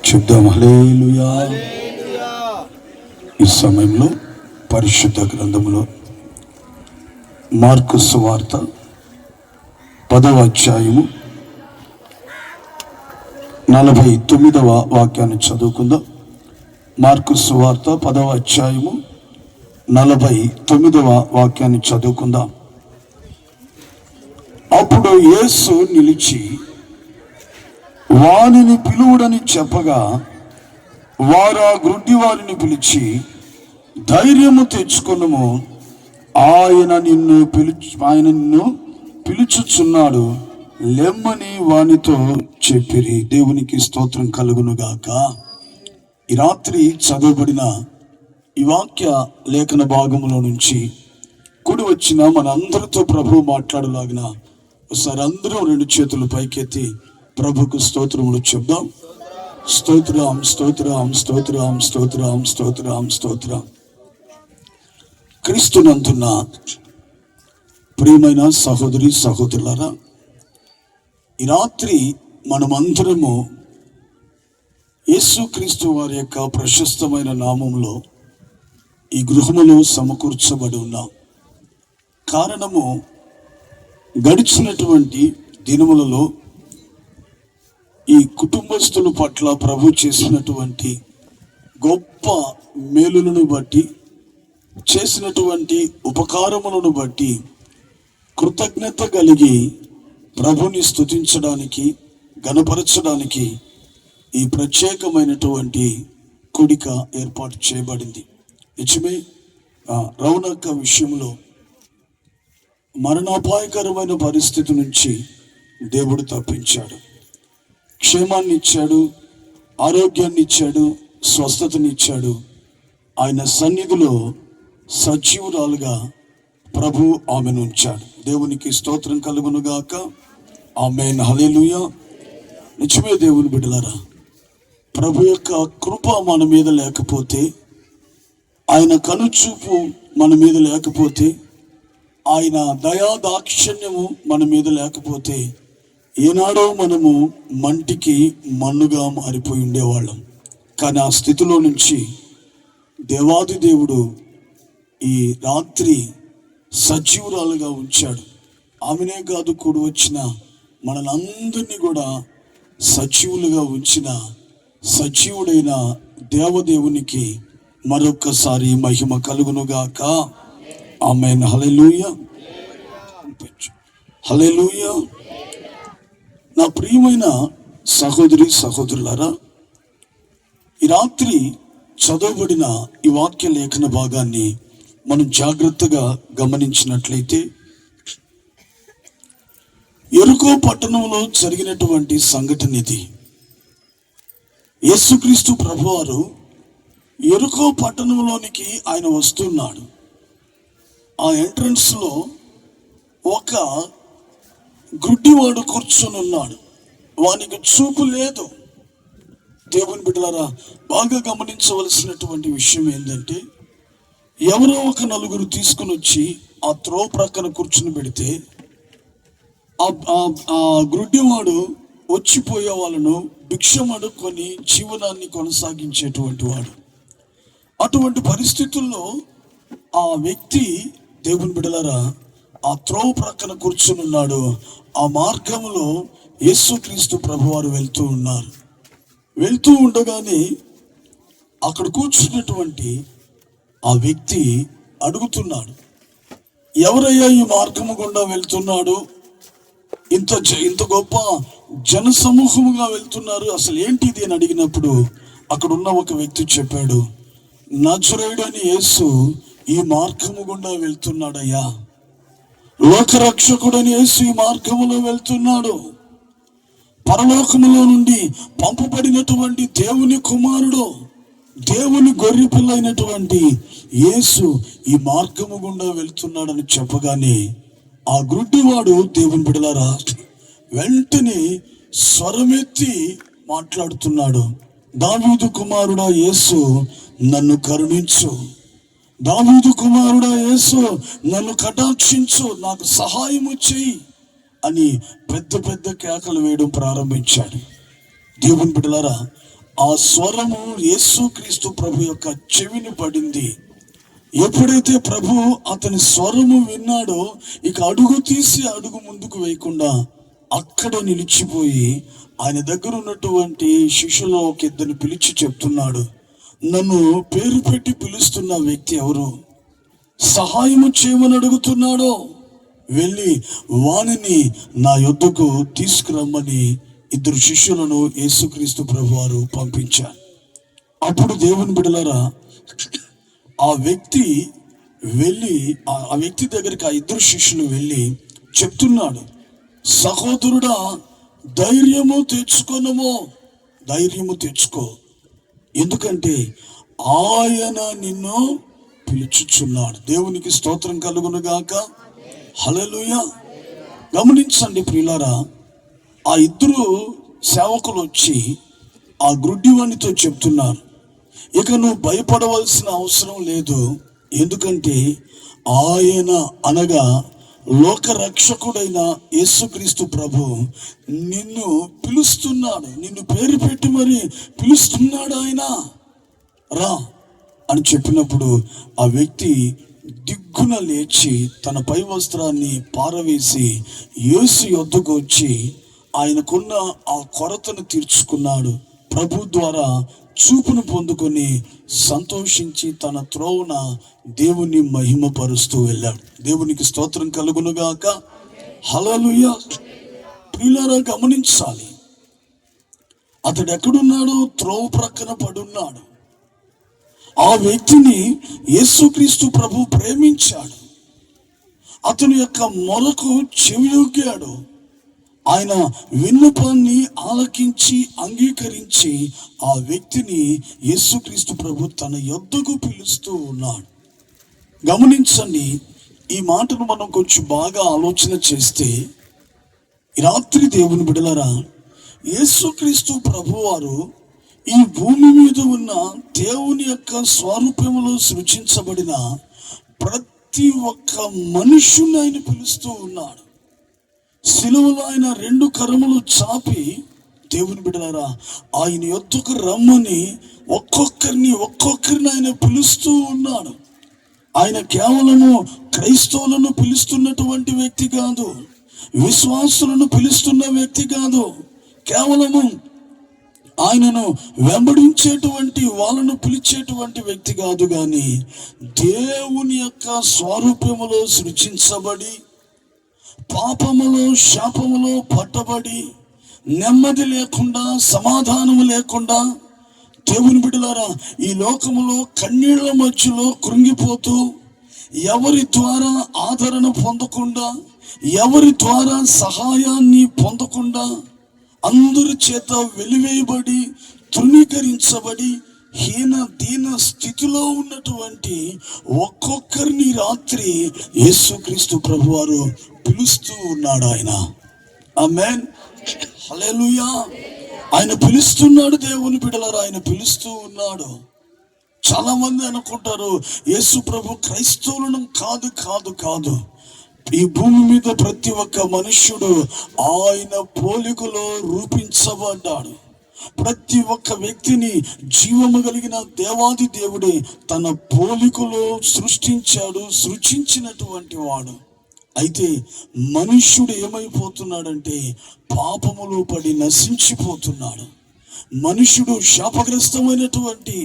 చెప్దాం హల్లెలూయా. ఈ సమయంలో పరిశుద్ధ గ్రంథములో మార్కు సువార్త 10వ అధ్యాయము 49వ వాక్యాన్ని చదువుకుందాం. మార్కు సువార్త 10వ అధ్యాయము 49వ వాక్యాన్ని చదువుకుందాం. అప్పుడు యేసు నిలిచి వానిని పిలువుడని చెప్పగా వారు ఆ గ్రుడ్డి వారిని పిలిచి, ధైర్యము తెచ్చుకొనుము, ఆయన నిన్ను పిలుచుచున్నాడు, లెమ్మని వానితో చెప్పిరి. దేవునికి స్తోత్రం కలుగునుగాక. ఈ రాత్రి చదవబడిన ఈ వాక్య లేఖన భాగములో నుంచి కూడి వచ్చిన మన అందరితో ప్రభు మాట్లాడలాగిన ఒకసారి అందరూ 2 చేతులు పైకెత్తి ప్రభుకు స్తోత్రములు చెప్దాం. స్తోత్రం స్తోత్రం స్తోత్రం స్తోత్రం స్తోత్రం స్తోత్రం. క్రీస్తునందున్న ప్రియమైన సహోదరి సహోదరులారా, ఈ రాత్రి మనమందరము యేసుక్రీస్తు వారి యొక్క ప్రశస్తమైన నామములో ఈ గృహములో సమకూర్చబడి ఉన్నాం. కారణము, గడిచినటువంటి దినములలో ఈ కుటుంబస్తుల పట్ల ప్రభు చేసినటువంటి గొప్ప మేలులను బట్టి, చేసినటువంటి ఉపకారములను బట్టి కృతజ్ఞత కలిగి ప్రభుని స్తుతించడానికి, గణపరచడానికి ఈ ప్రత్యేకమైనటువంటి కూడిక ఏర్పాటు చేయబడింది. నిజమే, రౌనక విషయంలో మరణాపాయకరమైన పరిస్థితి నుంచి దేవుడు తప్పించాడు. క్షేమాన్ని ఇచ్చాడు, ఆరోగ్యాన్ని ఇచ్చాడు, స్వస్థతనిచ్చాడు. ఆయన సన్నిధిలో సజీవురాలుగా ప్రభు ఆమెను ఉంచాడు. దేవునికి స్తోత్రం కలుగునుగాక. ఆమేన్, హల్లెలూయా. నిజమే దేవుని బిడ్డలారా, ప్రభు యొక్క కృప మన మీద లేకపోతే, ఆయన కనుచూపు మన మీద లేకపోతే, ఆయన దయా దాక్షిణ్యము మన మీద లేకపోతే ఏనాడో మనము మంటికి మన్నుగా మారిపోయి ఉండేవాళ్ళం. కానీ ఆ స్థితిలో నుంచి దేవాది దేవుడు ఈ రాత్రి సజీవురాలుగా ఉంచాడు. ఆమెనే కాదు, కూడి వచ్చిన మనలందరినీ కూడా సజీవులుగా ఉంచిన సజీవుడైన దేవదేవునికి మరొక్కసారి మహిమ కలుగునుగాక. ఆమేన్, హల్లెలూయా, హల్లెలూయా. నా ప్రియమైన సహోదరి సహోదరులారా, ఈ రాత్రి చదవబడిన ఈ వాక్య లేఖన భాగాన్ని మనం జాగ్రత్తగా గమనించినట్లయితే, యెరికో పట్టణంలో జరిగినటువంటి సంఘటన ఇది. యేసుక్రీస్తు ప్రభువారు యెరికో పట్టణంలోనికి ఆయన వస్తున్నాడు. ఆ ఎంట్రన్స్ లో ఒక గుడ్డివాడు కూర్చొని ఉన్నాడు. వానికి చూపు లేదు. దేవుని బిడ్డలారా, బాగా గమనించవలసినటువంటి విషయం ఏంటంటే, ఎవరో ఒక నలుగురు తీసుకుని వచ్చి ఆ త్రో ప్రక్కన కూర్చుని పెడితే ఆ గుడ్డివాడు వచ్చిపోయే వాళ్ళను భిక్షం అడుక్కొని జీవనాన్ని కొనసాగించేటువంటి వాడు. అటువంటి పరిస్థితుల్లో ఆ వ్యక్తి, దేవుని బిడ్డలారా, ఆ త్రోవ ప్రక్కన కూర్చుని ఉన్నాడు. ఆ మార్గంలో యేసుక్రీస్తు ప్రభువారు వెళ్తూ ఉన్నారు. వెళ్తూ ఉండగానే అక్కడ కూర్చున్నటువంటి ఆ వ్యక్తి అడుగుతున్నాడు, ఎవరయ్యా ఈ మార్గము గుండా వెళ్తున్నాడు? ఇంత గొప్ప జన సమూహముగా వెళ్తున్నారు, అసలు ఏంటిది అని అడిగినప్పుడు అక్కడ ఉన్న ఒక వ్యక్తి చెప్పాడు, నజరేయుడని యేసు ఈ మార్గము గుండా వెళ్తున్నాడయ్యా. లోకరక్షకుడని యేసు ఈ మార్గములో వెళ్తున్నాడు. పరలోకములో నుండి పంపబడినటువంటి దేవుని కుమారుడు, దేవుని గొర్రె పిల్ల అయినటువంటి యేసు ఈ మార్గము గుండా వెళ్తున్నాడని చెప్పగానే ఆ గుడ్డివాడు, దేవుని బిడ్డలారా, వెంటనే స్వరమెత్తి మాట్లాడుతున్నాడు, దావీదు కుమారుడా యేసు, నన్ను కరుణించు. దావీదు కుమారుడా యేసు, నన్ను కటాక్షించు, నాకు సహాయము చెయ్యి అని పెద్ద పెద్ద కేకలు వేయడం ప్రారంభించాడు. దేవుని బిడ్డలారా, ఆ స్వరము యేసుక్రీస్తు ప్రభు యొక్క చెవిని పడింది. ఎప్పుడైతే ప్రభు అతని స్వరము విన్నాడో ఇక అడుగు తీసి అడుగు ముందుకు వేయకుండా అక్కడ నిలిచిపోయి ఆయన దగ్గర ఉన్నటువంటి శిష్యులు ఒక ఇద్దరిని పిలిచి చెప్తున్నాడు, నన్ను పేరు పెట్టి పిలుస్తున్న వ్యక్తి ఎవరు? సహాయము చేయమని అడుగుతున్నాడో, వెళ్ళి వానిని నా యొద్దకు తీసుకురమ్మని ఇద్దరు శిష్యులను యేసుక్రీస్తు ప్రభువారు పంపించారు. అప్పుడు దేవుని బిడ్డలారా, ఆ వ్యక్తి దగ్గరికి ఆ ఇద్దరు శిష్యులు వెళ్ళి చెప్తున్నాడు, సహోదరుడా, ధైర్యము తెచ్చుకో, ఎందుకంటే ఆయన నిన్ను పిలుచుచున్నాడు. దేవునికి స్తోత్రం కలుగును గాక. హల్లెలూయా. గమనించండి ప్రియులారా, ఆ ఇద్దరు సేవకులు వచ్చి ఆ గ్రుడ్డివానితో చెప్తున్నారు, ఇక నువ్వు భయపడవలసిన అవసరం లేదు, ఎందుకంటే ఆయన అనగా లోక రక్షకుడైన యేసుక్రీస్తు ప్రభు నిన్ను పిలుస్తున్నాడు, నిన్ను పేరు పెట్టి మరి పిలుస్తున్నాడు ఆయన, రా అని చెప్పినప్పుడు ఆ వ్యక్తి దిగ్గున లేచి తన పై వస్త్రాన్ని పారవేసి యేసు యొద్దకు వచ్చి ఆయనకున్న ఆ కొరతను తీర్చుకున్నాడు. ప్రభు ద్వారా చూపును పొందుకొని సంతోషించి తన త్రోవన దేవుని మహిమపరుస్తూ వెళ్ళాడు. దేవునికి స్తోత్రం కలుగునుగాక. హల్లెలూయా. ప్రియులారా, గమనించాలి, అతడు ఎక్కడున్నాడు? త్రోవ ప్రక్కన పడున్నాడు. ఆ వ్యక్తిని యేసుక్రీస్తు ప్రభు ప్రేమించాడు. అతని యొక్క మొరకు చెవియొగ్గాడు. ఆయన విన్నపాన్ని ఆలకించి అంగీకరించి ఆ వ్యక్తిని యేసుక్రీస్తు ప్రభు తన యొద్దకు పిలుస్తూ ఉన్నాడు. గమనించండి, ఈ మాటను మనం కొంచెం బాగా ఆలోచన చేస్తే, రాత్రి దేవుని బిడ్డలారా, యేసుక్రీస్తు ప్రభువారు ఈ భూమి మీద ఉన్న దేవుని యొక్క స్వరూపములో సృజించబడిన ప్రతి ఒక్క మనుష్యుని ఆయన పిలుస్తూ ఉన్నాడు. సిలువలో ఆయన 2 కరములు చాపి, దేవుని బిడ్డలారా, ఆయన యొద్దకు రమ్మని ఒక్కొక్కరిని ఆయన పిలుస్తూ ఉన్నాడు. ఆయన కేవలము క్రైస్తవులను పిలుస్తున్నటువంటి వ్యక్తి కాదు, విశ్వాసులను పిలుస్తున్న వ్యక్తి కాదు, కేవలము ఆయనను వెంబడించేటువంటి వాళ్ళను పిలిచేటువంటి వ్యక్తి కాదు, కానీ దేవుని యొక్క స్వరూపములో సృజించబడి పాపములో శాపములో పట్టబడి నెమ్మది లేకుండా సమాధానము లేకుండా, దేవుని బిడ్డలారా, ఈ లోకములో కన్నీళ్ల మధ్యలో కృంగిపోతూ, ఎవరి ద్వారా ఆదరణ పొందకుండా, ఎవరి ద్వారా సహాయాన్ని పొందకుండా, అందరి చేత వెలివేయబడి తృణీకరించబడి దీన స్థితిలో ఉన్నటువంటి ఒక్కొక్కరిని రాత్రి యేసుక్రీస్తు ప్రభువారు పిలుస్తూ ఉన్నాడు. ఆయన ఆమేన్, హల్లెలూయా. ఆయన పిలుస్తున్నాడు. దేవుని బిడ్డలారా, ఆయన పిలుస్తూ ఉన్నాడు. చాలా మంది అనుకుంటారు, యేసు ప్రభు క్రైస్తవులను కాదు. ఈ భూమి మీద ప్రతి ఒక్క మనుష్యుడు ఆయన పోలికలో రూపించబడ్డాడు. ప్రతి ఒక్క వ్యక్తిని జీవము కలిగిన దేవాది దేవుడే తన పోలికలో సృష్టించినటువంటి వాడు. అయితే మనుష్యుడు ఏమైపోతున్నాడంటే పాపములో పడి నశించిపోతున్నాడు. మనుష్యుడు శాపగ్రస్తమైనటువంటి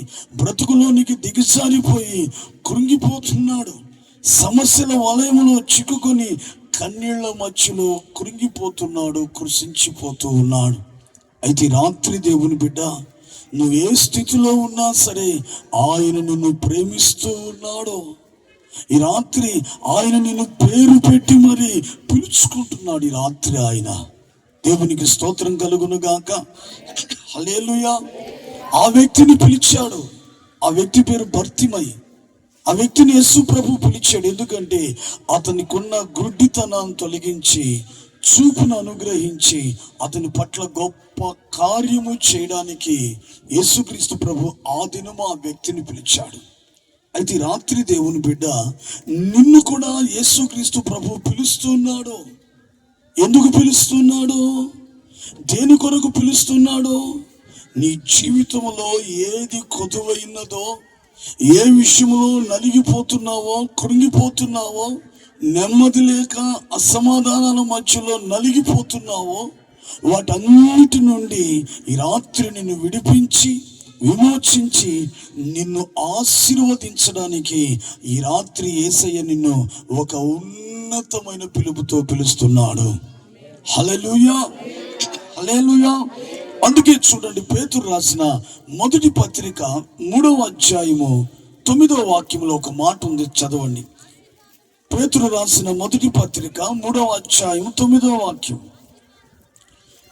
బ్రతుకులోనికి దిగజారిపోయి కృంగిపోతున్నాడు. సమస్యల వలయములో చిక్కుకొని కన్నీళ్ల మధ్యలో కృంగిపోతున్నాడు, కృషించిపోతూ ఉన్నాడు. అయితే రాత్రి దేవుని బిడ్డ, నువ్వు ఏ స్థితిలో ఉన్నా సరే ఆయన నిన్ను ప్రేమిస్తూ ఉన్నాడు. ఈ రాత్రి ఆయన నిన్ను పేరు పెట్టి మరి పిలుచుకుంటున్నాడు. ఈ రాత్రి ఆయన, దేవునికి స్తోత్రం కలుగును గాక. హల్లెలూయా. ఆ వ్యక్తిని పిలిచాడు. ఆ వ్యక్తి పేరు భర్తిమయి. ఆ వ్యక్తిని యేసు ప్రభు పిలిచాడు. ఎందుకంటే అతనికున్న గుడ్డితనాన్ని తొలగించి చూపును అనుగ్రహించి అతని పట్ల గొప్ప కార్యము చేయడానికి యేసుక్రీస్తు ప్రభు ఆ దినము ఆ వ్యక్తిని పిలిచాడు. అయితే రాత్రి దేవుని బిడ్డ, నిన్ను కూడా యేసుక్రీస్తు ప్రభు పిలుస్తున్నాడు. ఎందుకు పిలుస్తున్నాడు? దేని కొరకు పిలుస్తున్నాడు? నీ జీవితంలో ఏది కొదువైనదో, ఏ విషయంలో నలిగిపోతున్నావో, కృంగిపోతున్నావో, నెమ్మది లేక అసమాధానాల మధ్యలో నలిగిపోతున్నావో, వాటన్నిటి నుండి ఈ రాత్రి నిన్ను విడిపించి విమోచించి నిన్ను ఆశీర్వదించడానికి ఈ రాత్రి యేసయ్య నిన్ను ఒక ఉన్నతమైన పిలుపుతో పిలుస్తున్నాడు. హల్లెలూయా, హల్లెలూయా. అందుకే చూడండి, పేతురు రాసిన మొదటి పత్రిక 3వ అధ్యాయము 9వ వాక్యంలో ఒక మాట ఉంది, చదవండి. పేతురు రాసిన మొదటి పత్రిక 3వ అధ్యాయం 9వ వాక్యం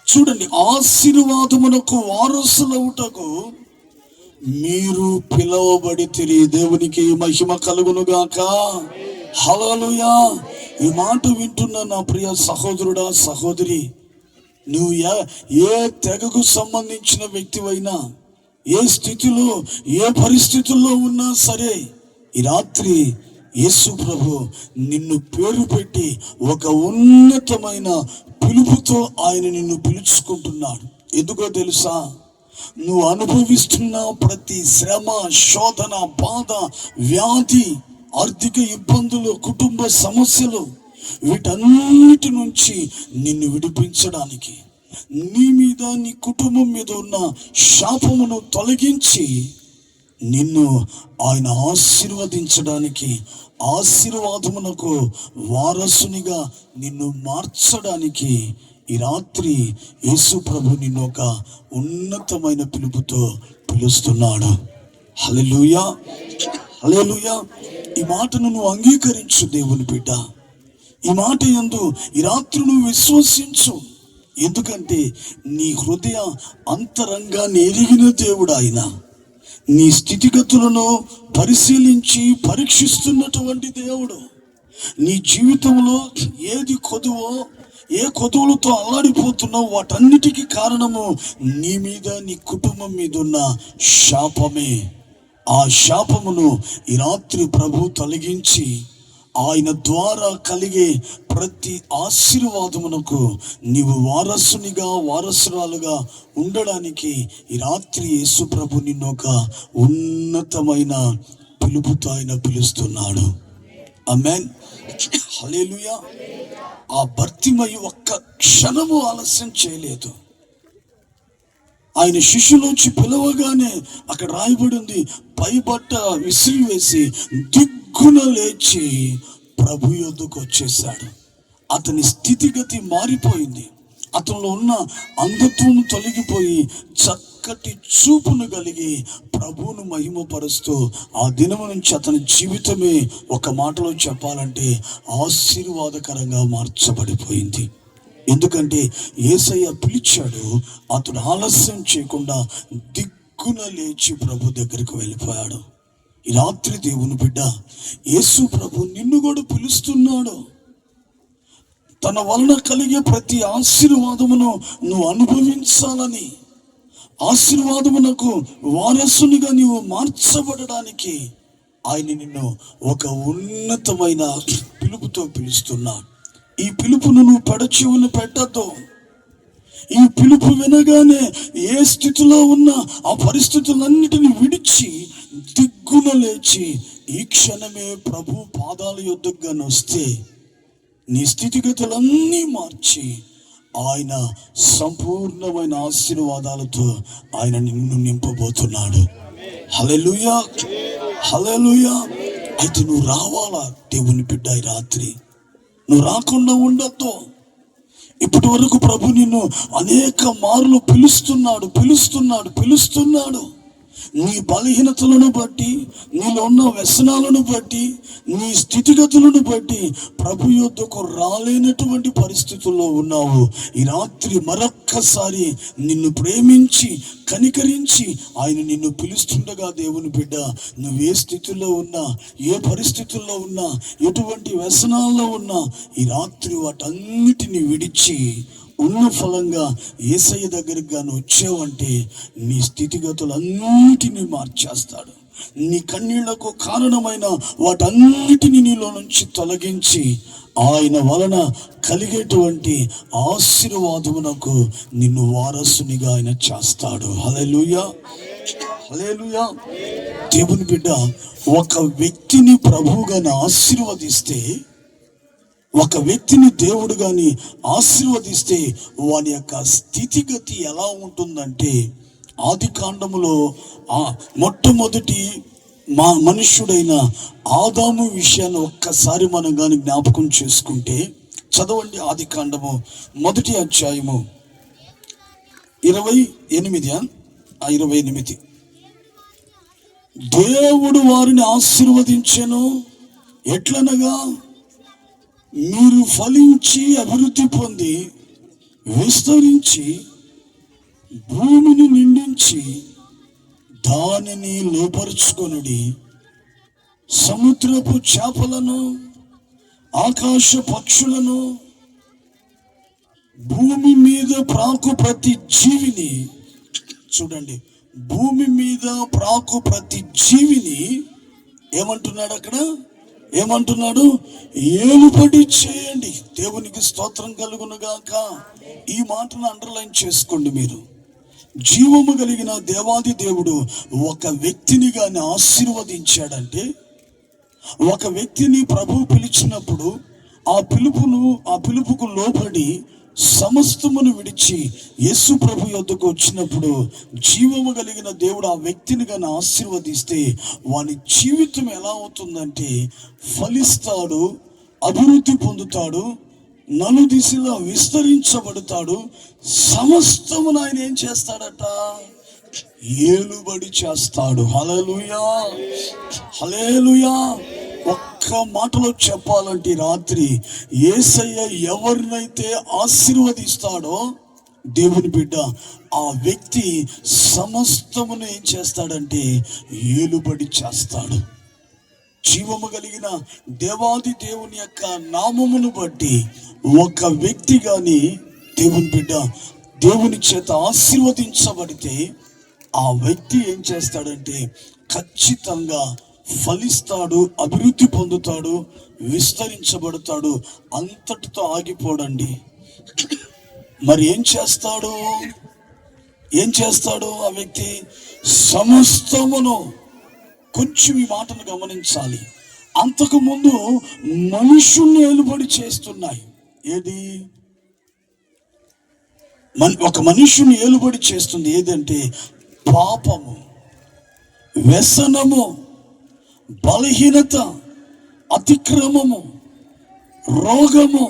చూడండి. ఆశీర్వాదమునకు వారసులవుటకు మీరు పిలువబడితిరి, దేవునికి మహిమ కలుగునుగాక. హల్లెలూయా. ఈ మాట వింటున్న నా ప్రియ సహోదరుడా, సహోదరి, నువ్వు ఏ తెగకు సంబంధించిన వ్యక్తివైనా, ఏ స్థితిలో ఏ పరిస్థితుల్లో ఉన్నా సరే, ఈ రాత్రి యేసు ప్రభు నిన్ను పేరు పెట్టి ఒక ఉన్నతమైన పిలుపుతో ఆయన నిన్ను పిలుచుకుంటున్నాడు. ఎందుకో తెలుసా? నువ్వు అనుభవిస్తున్న ప్రతి శ్రమ, శోధన, బాధ, వ్యాధి, ఆర్థిక ఇబ్బందులు, కుటుంబ సమస్యలు, వీటన్నిటి నుంచి నిన్ను విడిపించడానికి, నీ మీద నీ కుటుంబం మీద ఉన్న శాపమును తొలగించి నిన్ను ఆయన ఆశీర్వదించడానికి, ఆశీర్వాదమునకు వారసునిగా నిన్ను మార్చడానికి ఈ రాత్రి యేసు ప్రభు నిన్ను ఒక ఉన్నతమైన పిలుపుతో పిలుస్తున్నాడు. హల్లెలూయా, హల్లెలూయా. ఈ మాటను నువ్వు అంగీకరించు దేవుని బిడ్డ. ఈ మాట యందు ఈ రాత్రి నువ్వు విశ్వసించు. ఎందుకంటే నీ హృదయ అంతరంగాన్ని ఎరిగిన దేవుడు ఆయన. నీ స్థితిగతులను పరిశీలించి పరీక్షిస్తున్నటువంటి దేవుడు. నీ జీవితంలో ఏది కొదువో, ఏ కొదువులతో అల్లాడిపోతున్నావు, వాటన్నిటికీ కారణము నీ మీద, నీ కుటుంబం మీద ఉన్న శాపమే. ఆ శాపమును ఈ రాత్రి ప్రభు తొలగించి ఆయన ద్వారా కలిగే ప్రతి ఆశీర్వాదమునకు నీవు వారసునిగా, వారసురాలుగా ఉండడానికి ఈ రాత్రి యేసు ప్రభు నిన్ను ఒక ఉన్నతమైన పిలుపుతో ఆయన పిలుస్తున్నాడు. ఆమేన్, హల్లెలూయా. ఆ భర్తిమయి ఒక్క క్షణము ఆలస్యం చేయలేదు. ఆయన శిష్యులోంచి పిలవగానే అక్కడ రాయబడి ఉంది, పైబట్ట విసిరివేసి దిగ్గున లేచి ప్రభు యొద్దకు వచ్చేసాడు. అతని స్థితిగతి మారిపోయింది. అతనిలో ఉన్న అంధత్వం తొలగిపోయి చక్కటి చూపును కలిగి ప్రభువును మహిమపరుస్తూ ఆ దినము నుంచి అతని జీవితమే ఒక మాటలో చెప్పాలంటే ఆశీర్వాదకరంగా మార్చబడిపోయింది. ఎందుకంటే యేసయ్య పిలిచాడు, అతడు ఆలస్యం చేయకుండా దిగ్గున లేచి ప్రభు దగ్గరికి వెళ్ళిపోయాడు. ఈ రాత్రి దేవుని బిడ్డ, యేసు ప్రభు నిన్ను కూడా పిలుస్తున్నాడు. తన వలన కలిగే ప్రతి ఆశీర్వాదమును నువ్వు అనుభవించాలని, ఆశీర్వాదమునకు వారసునిగా నీవు మార్చబడడానికి ఆయన నిన్ను ఒక ఉన్నతమైన పిలుపుతో పిలుస్తున్నాడు. ఈ పిలుపును నువ్వు పెడచెవిన పెట్టద్దు. ఈ పిలుపు వినగానే ఏ స్థితిలో ఉన్నా ఆ పరిస్థితులన్నిటిని విడిచి దిగ్గున లేచి ఈ క్షణమే ప్రభు పాదాల యొద్దకు వస్తే నీ స్థితిగతులన్నీ మార్చి ఆయన సంపూర్ణమైన ఆశీర్వాదాలతో ఆయన నిన్ను నింపబోతున్నాడు. హల్లెలూయా, హల్లెలూయా. అయితే నువ్వు రావాలా దేవుని బిడ్డ? ఈ రాత్రి నువ్వు రాకుండా ఉండొద్దు. ఇప్పటి వరకు ప్రభు నిన్ను అనేక మార్లు పిలుస్తున్నాడు. నీ బలహీనతలను బట్టి, నీలో ఉన్న వ్యసనాలను బట్టి, నీ స్థితిగతులను బట్టి ప్రభు యొద్దకు రాలేనటువంటి పరిస్థితుల్లో ఉన్నావు. ఈ రాత్రి మరొక్కసారి నిన్ను ప్రేమించి కనికరించి ఆయన నిన్ను పిలుస్తుండగా దేవుని బిడ్డ, నువ్వు ఏ స్థితిలో ఉన్నా, ఏ పరిస్థితుల్లో ఉన్నా, ఎటువంటి వ్యసనాల్లో ఉన్నా ఈ రాత్రి వాటన్నిటిని విడిచి ఉన్న ఫలంగా యేసయ్య దగ్గరికి గాను వచ్చావంటే నీ స్థితిగతులన్నిటినీ మార్చేస్తాడు. నీ కన్నీళ్లకు కారణమైన వాటన్నిటిని నీలో నుంచి తొలగించి ఆయన వలన కలిగేటువంటి ఆశీర్వాదమునకు నిన్ను వారసునిగా ఆయన చేస్తాడు. హల్లెలూయా, హల్లెలూయా. దేవుని బిడ్డ, ఒక వ్యక్తిని ప్రభువు గాని ఆశీర్వదిస్తే, ఒక వ్యక్తిని దేవుడు గాని ఆశీర్వదిస్తే వాని యొక్క స్థితిగతి ఎలా ఉంటుందంటే, ఆది కాండములో మొట్టమొదటి మనుష్యుడైన ఆదాము విషయాన్ని ఒక్కసారి మనం కానీ జ్ఞాపకం చేసుకుంటే, చదవండి ఆది కాండము 1వ అధ్యాయము 28. దేవుడు వారిని ఆశీర్వదించెను, ఎట్లనగా మీరు ఫలించి అభివృద్ధి పొంది విస్తరించి భూమిని నిండించి దానిని లోపరుచుకొనుడి, సముద్రపు చేపలను ఆకాశ పక్షులను భూమి మీద ప్రాకు ప్రతి జీవిని, చూడండి, భూమి మీద ప్రాకు ప్రతి జీవిని ఏమంటున్నాడు అక్కడ? ఏమంటున్నాడు? ఏలుబడి చేయండి. దేవునికి స్తోత్రం కలుగును గాక. ఈ మాటను అండర్లైన్ చేసుకోండి మీరు. జీవము కలిగిన దేవాది దేవుడు ఒక వ్యక్తిని గాని ఆశీర్వదించాడంటే, ఒక వ్యక్తిని ప్రభువు పిలిచినప్పుడు ఆ పిలుపుకు లోబడి సమస్తమును విడిచి యేసు ప్రభు యొద్దకు వచ్చినప్పుడు జీవము కలిగిన దేవుడు ఆ వ్యక్తిని గాని ఆశీర్వదిస్తే వాని జీవితం ఎలా అవుతుందంటే, ఫలిస్తాడు, అభివృద్ధి పొందుతాడు, నలుదిశలా విస్తరించబడతాడు. సమస్తమును ఆయన ఏం చేస్తాడట? ఏలుబడి చేస్తాడు. హల్లెలూయా, హల్లెలూయా. ఒక్క మాటలో చెప్పాలంటే, రాత్రి యేసయ్య ఎవరినైతే ఆశీర్వదిస్తాడో దేవుని బిడ్డ, ఆ వ్యక్తి సమస్తమును ఏం చేస్తాడంటే ఏలుబడి చేస్తాడు. జీవము కలిగిన దేవాది దేవుని యొక్క నామమును బట్టి ఒక వ్యక్తి గాని దేవుని బిడ్డ దేవుని చేత ఆశీర్వదించబడితే ఆ వ్యక్తి ఏం చేస్తాడంటే ఖచ్చితంగా ఫలిస్తాడు, అభివృద్ధి పొందుతాడు, విస్తరించబడతాడు. అంతటితో ఆగిపోడండి. మరి ఏం చేస్తాడు? ఆ వ్యక్తి సమస్తమును. కొంచెం ఈ మాటను గమనించాలి. అంతకు ముందు మనుషుల్ని ఏలుబడి చేస్తున్నాయి. ఏది? ఒక మనుషుని ఏలుబడి చేస్తుంది ఏదంటే పాపము, వ్యసనము, బలహీనత, అతిక్రమము, రోగము.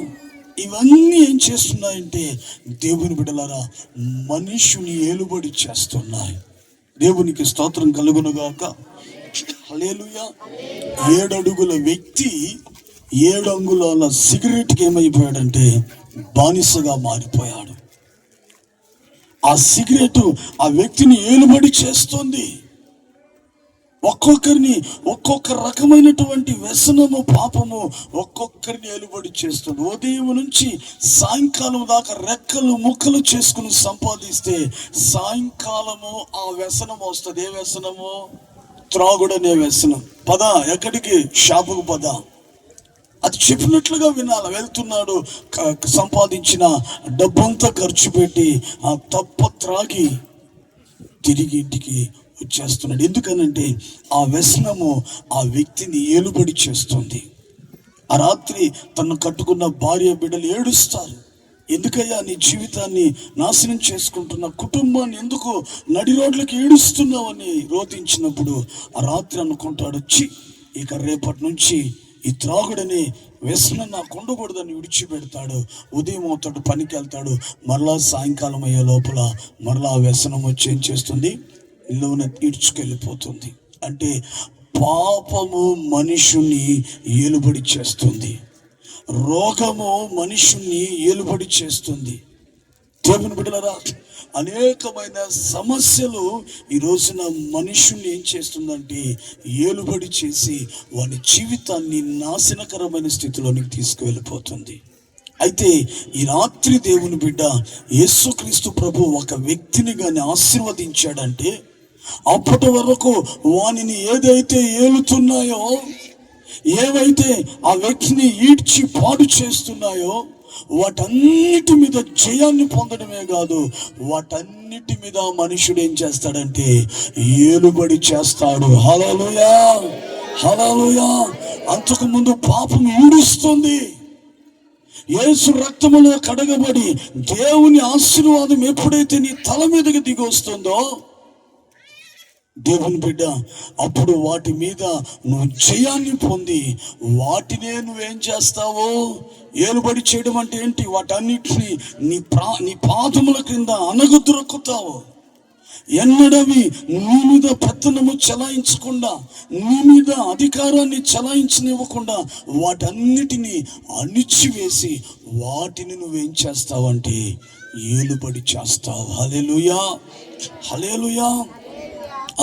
ఇవన్నీ ఏం చేస్తున్నాయంటే దేవుని బిడ్డలారా మనుషుని ఏలుబడి చేస్తున్నాయి. దేవునికి స్తోత్రం కలుగునుగాక. హల్లెలూయా. 7 అడుగుల వ్యక్తి 7 అంగుళాల సిగరెట్కి ఏమైపోయాడంటే బానిసగా మారిపోయాడు. ఆ సిగరెట్ ఆ వ్యక్తిని ఏలుబడి చేస్తుంది. ఒక్కొక్కరిని ఒక్కొక్క రకమైనటువంటి వ్యసనము, పాపము ఒక్కొక్కరిని ఏలుబడి చేస్తుంది. ఉదయం నుంచి సాయంకాలం దాకా రెక్కలు ముక్కలు చేసుకుని సంపాదిస్తే సాయంకాలము ఆ వ్యసనం వస్తుంది. ఏ వ్యసనము? త్రాగుడనే వ్యసనం. పద, ఎక్కడికి? షాపుకు పద. అది చెప్పినట్లుగా వినాలి. వెళ్తున్నాడు, సంపాదించిన డబ్బంతా ఖర్చు పెట్టి ఆ తప్ప త్రాగి తిరిగి ఇంటికి వచ్చేస్తున్నాడు. ఎందుకనంటే ఆ వ్యసనము ఆ వ్యక్తిని ఏలుబడి చేస్తుంది. ఆ రాత్రి తను కట్టుకున్న భార్య బిడ్డలు ఏడుస్తారు. ఎందుకయ్యా నీ జీవితాన్ని నాశనం చేసుకుంటున్న కుటుంబాన్ని ఎందుకు నడి రోడ్లకి ఏడుస్తున్నావని రోధించినప్పుడు ఆ రాత్రి అనుకుంటాడు, ఇక రేపటి నుంచి ఈ త్రాగుడని వ్యసనం నాకు ఉండకూడదని విడిచిపెడతాడు. ఉదయం అవుతాడు, పనికి వెళ్తాడు, మరలా సాయంకాలం అయ్యే లోపల మరలా వ్యసనం వచ్చి ఏం చేస్తుంది? ఇల్లున ఈడ్చుకెళ్ళిపోతుంది. అంటే పాపము మనుషుని ఏలుబడి చేస్తుంది, రోగము మనుషుని ఏలుబడి చేస్తుంది. దేవుని బిడ్డలారా, అనేకమైన సమస్యలు ఈ రోజున మనుషుల్ని ఏం చేస్తుందంటే ఏలుబడి చేసి వాని జీవితాన్ని నాశనకరమైన స్థితిలోనికి తీసుకువెళ్ళిపోతుంది. అయితే ఈ రాత్రి దేవుని బిడ్డ యేసుక్రీస్తు ప్రభు ఒక వ్యక్తిని గాని ఆశీర్వదించాడంటే అప్పటి వరకు వానిని ఏదైతే ఏలుతున్నాయో, ఏవైతే ఆ వ్యక్తిని ఈడ్చి పాడు చేస్తున్నాయో, వాటన్నిటి మీద జయాన్ని పొందడమే కాదు, వాటన్నిటి మీద మనుషుడు ఏం చేస్తాడంటే ఏలుబడి చేస్తాడు. హల్లెలూయా, హల్లెలూయా. అంతకు ముందు పాపం ఈడుస్తుంది. యేసు రక్తములో కడగబడి దేవుని ఆశీర్వాదం ఎప్పుడైతే నీ తల మీదకి దిగి వస్తుందో దేవుని బిడ్డ, అప్పుడు వాటి మీద నువ్వు జయాన్ని పొంది వాటినే నువ్వేం చేస్తావో ఏలుబడి చేయడం అంటే ఏంటి? వాటన్నిటిని నీ పాదముల క్రింద అనగదొరుకుతావు. ఎన్నడవి నీ మీద పెత్తనము చలాయించకుండా, నీ మీద అధికారాన్ని చలాయించనివ్వకుండా వాటన్నిటిని అణిచివేసి వాటిని నువ్వేం చేస్తావంటే ఏలుబడి చేస్తావు. హల్లెలూయా, హల్లెలూయా.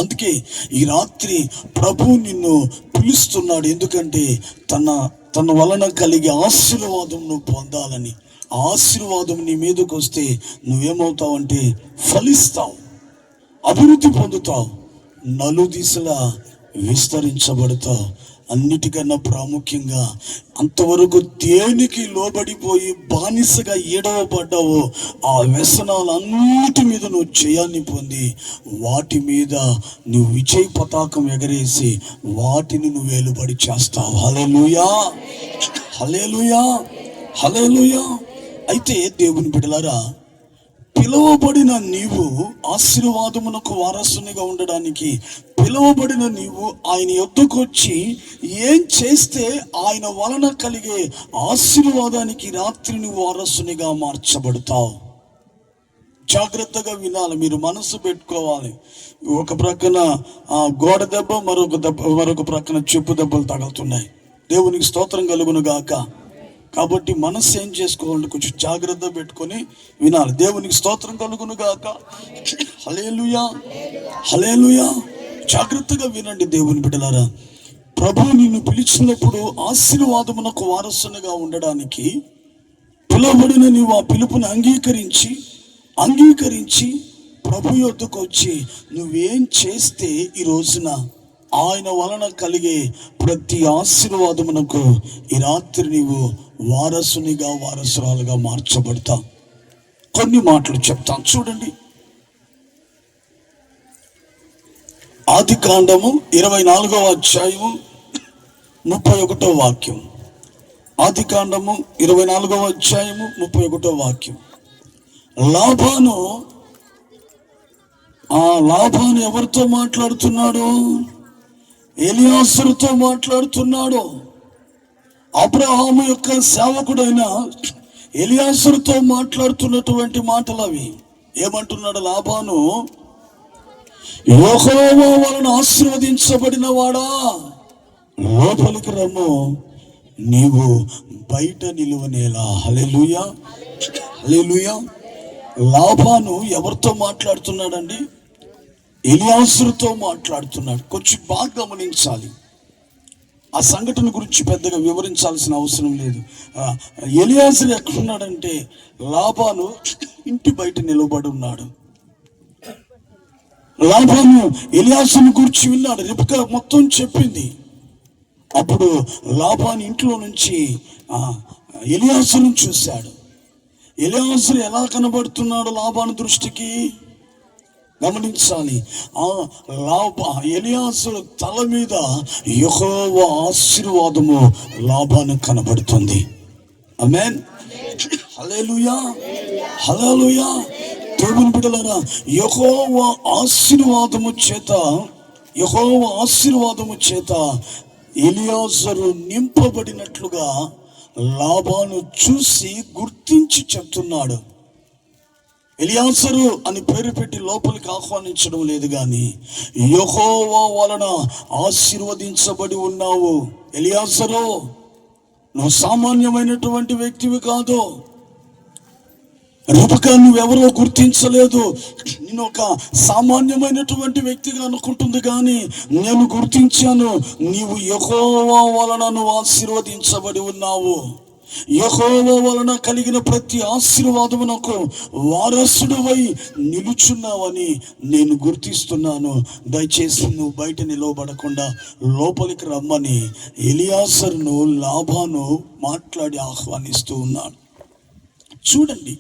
అందుకే ఈ రాత్రి ప్రభు నిన్ను పిలుస్తున్నాడు. ఎందుకంటే తన వలన కలిగే ఆశీర్వాదం నువ్వు పొందాలని. ఆశీర్వాదం నీ మీదకి వస్తే నువ్వేమవుతావంటే ఫలిస్తావు, అభివృద్ధి పొందుతావు, నలుదిశలా విస్తరించబడతావు. అన్నిటికన్నా ప్రాముఖ్యంగా అంతవరకు దేనికి లోబడిపోయి బానిసగా ఏడవబడ్డావో ఆ వ్యసనాలన్నిటి మీద నువ్వు జయాన్ని పొంది వాటి మీద నువ్వు విజయ పతాకం ఎగరేసి వాటిని నువ్వు ఏలుబడి చేస్తావు. హల్లెలూయా, హల్లెలూయా, హల్లెలూయా. అయితే దేవుని బిడ్డలారా, పిలువబడిన నీవు ఆశీర్వాదమునకు వారసునిగా ఉండడానికి పిలువబడిన నీవు ఆయన యొద్దకు వచ్చి ఏం చేస్తే ఆయన వలన కలిగే ఆశీర్వాదానికి రాత్రి నువ్వు వారసునిగా మార్చబడతావు. జాగ్రత్తగా వినాలి, మీరు మనసు పెట్టుకోవాలి. ఒక ప్రక్కన గోడ దెబ్బ, మరొక ప్రక్కన చెప్పు దెబ్బలు తగులుతున్నాయి. దేవునికి స్తోత్రం కలుగును గాక. కాబట్టి మనసు ఏం చేసుకోవాలంటే కొంచెం జాగ్రత్త పెట్టుకొని వినాలి. దేవునికి స్తోత్రం కలుగును గాక. హల్లెలూయా, హల్లెలూయా. జాగ్రత్తగా వినండి దేవుని బిడ్డలారా. ప్రభు నిన్ను పిలిచినప్పుడు ఆశీర్వాదమునకు వారసునిగా ఉండడానికి పిలువబడిన నీవు ఆ పిలుపుని అంగీకరించి ప్రభు యొద్దకు వచ్చి నువ్వేం చేస్తే ఈ రోజున ఆయన వలన కలిగే ప్రతి ఆశీర్వాదమునకు ఈ రాత్రి నీవు వారసునిగా వారసురాలుగా మార్చబడతావు. కొన్ని మాటలు చెప్తాను చూడండి. ఆదికాండము 24వ అధ్యాయము 31వ వాక్యం. ఆదికాండము 24వ అధ్యాయము 31వ వాక్యం. లాబాను ఎవరితో మాట్లాడుతున్నాడు? ఎలియాజరుతో మాట్లాడుతున్నాడు. అబ్రహాము యొక్క సేవకుడైన ఎలియాజరుతో మాట్లాడుతున్నటువంటి మాటలు అవి. ఏమంటున్నాడు లాబాను? యెహోవా వలన ఆశీర్వదించబడిన వాడా, లోపలికి రమ్ము, నీవు బయట నిలువనేలా. హల్లెలూయా, హల్లెలూయా. లాబాను ఎవరితో మాట్లాడుతున్నాడండి? ఎలియాజరుతో మాట్లాడుతున్నాడు. కొంచెం బాగా గమనించాలి. ఆ సంఘటన గురించి పెద్దగా వివరించాల్సిన అవసరం లేదు. ఎలియాజరు ఎక్కడున్నాడంటే లాబాను ఇంటి బయట నిలబడి ఉన్నాడు. లాబాను ఎలియాజరుని గురించి విన్నాడు. రిబ్కా మొత్తం చెప్పింది. అప్పుడు లాబాను ఇంట్లో నుంచి ఎలియాజరుని చూశాడు. ఎలియాజరు ఎలా కనబడుతున్నాడు లాబాను దృష్టికి? గమనించాలి. ఎలియాజరు తల మీద యెహోవా ఆశీర్వాదము లాబాను కనబడుతుంది. ఆమేన్, హల్లెలూయా, హల్లెలూయా. దేవుని బిడ్డలారా, యెహోవా ఆశీర్వాదము చేత ఎలియాజరు నింపబడినట్లుగా లాబాను చూసి గుర్తించి చెప్తున్నాడు. ఎలియాజరు అని పేరు పెట్టి లోపలికి ఆహ్వానించడం లేదు, కానీ యెహోవా వలన ఆశీర్వదించబడి ఉన్నావు. ఎలియాజరు, నువ్వు సామాన్యమైనటువంటి వ్యక్తివి కాదు. రిబ్కా నువ్వెవరో గుర్తించలేదు. నేను ఒక సామాన్యమైనటువంటి వ్యక్తిగా అనుకుంటుంది, కానీ నేను గుర్తించాను. నీవు యెహోవా వలన నువ్వు ఆశీర్వదించబడి ఉన్నావు. యెహోవా వలన కలిగిన ప్రతి ఆశీర్వాదమునకు వారసుడివై నిలుచున్నావని నేను గుర్తిస్తున్నాను. దయచేసి నువ్వు బయట నిలవబడకుండా లోపలికి రమ్మని ఎలియాజరును లాబాను మాట్లాడి ఆహ్వానిస్తూ ఉన్నాడు. చూడండి,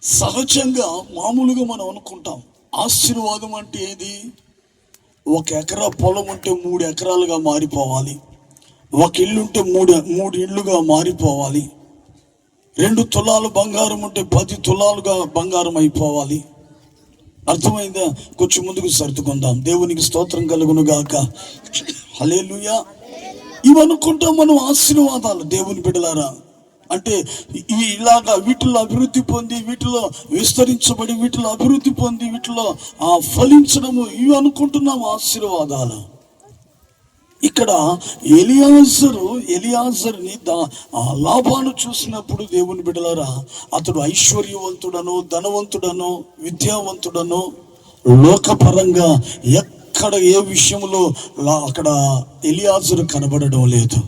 సహజంగా మామూలుగా మనం అనుకుంటాం ఆశీర్వాదం అంటే ఏది? 1 ఎకరా పొలం ఉంటే 3 ఎకరాలుగా మారిపోవాలి, 1 ఇల్లు ఉంటే 3 ఇళ్ళుగా మారిపోవాలి, 2 తులాలు బంగారం ఉంటే 10 తులాలుగా బంగారం అయిపోవాలి. అర్థమైందా? కొంచెం ముందుకు సర్దుకుందాం. దేవునికి స్తోత్రం కలుగును గాక. హల్లెలూయా. ఇవనుకుంటాం మనం ఆశీర్వాదాలు. దేవుని బిడ్డలారా, అంటే ఇలాగా వీటిలో అభివృద్ధి పొంది, వీటిలో విస్తరించబడి, వీటిలో అభివృద్ధి పొంది, వీటిలో ఫలించడము, ఇవి అనుకుంటున్నాం ఆశీర్వాదాలు. ఇక్కడ ఎలియాజరుని లాబాను చూసినప్పుడు దేవుని బిడ్డలారా, అతడు ఐశ్వర్యవంతుడను, ధనవంతుడను, విద్యావంతుడను, లోకపరంగా ఎక్కడ ఏ విషయంలో అక్కడ ఎలియాజరు కనబడడం లేదు.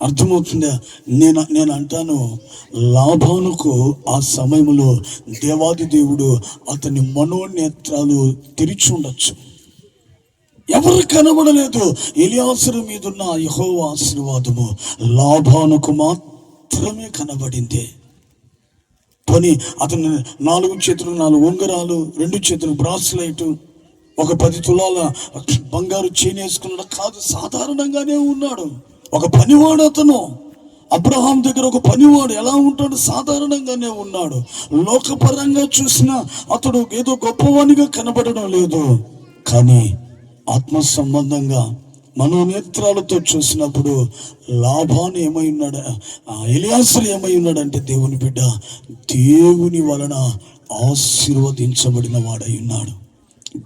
అర్థమవుతుందా? నేను అంటాను, లాబానుకు ఆ సమయంలో దేవాది దేవుడు అతని మనోనేత్రాలు తెరిచి ఉండొచ్చు. ఎవరు కనబడలేదు. ఎలియాజరు మీద ఉన్న యెహోవా ఆశీర్వాదము లాబానుకు మాత్రమే కనబడింది. పోనీ అతను 4 చేతులు 4 ఉంగరాలు, 2 చేతులు బ్రాస్లైట్, ఒక 10 తులాల బంగారు చైన్ వేసుకున్నాడు కాదు, సాధారణంగానే ఉన్నాడు. ఒక పనివాడు అతను. అబ్రహాం దగ్గర ఒక పనివాడు ఎలా ఉంటాడు? సాధారణంగానే ఉన్నాడు. లోకపరంగా చూసినా అతడు ఏదో గొప్పవానిగా కనబడడం లేదు. కానీ ఆత్మ సంబంధంగా మనోనేత్రాలతో చూసినప్పుడు లాబాను ఏమై ఉన్నాడు, ఎలియాజరు ఏమై ఉన్నాడంటే, దేవుని బిడ్డ దేవుని వలన ఆశీర్వదించబడిన వాడై ఉన్నాడు.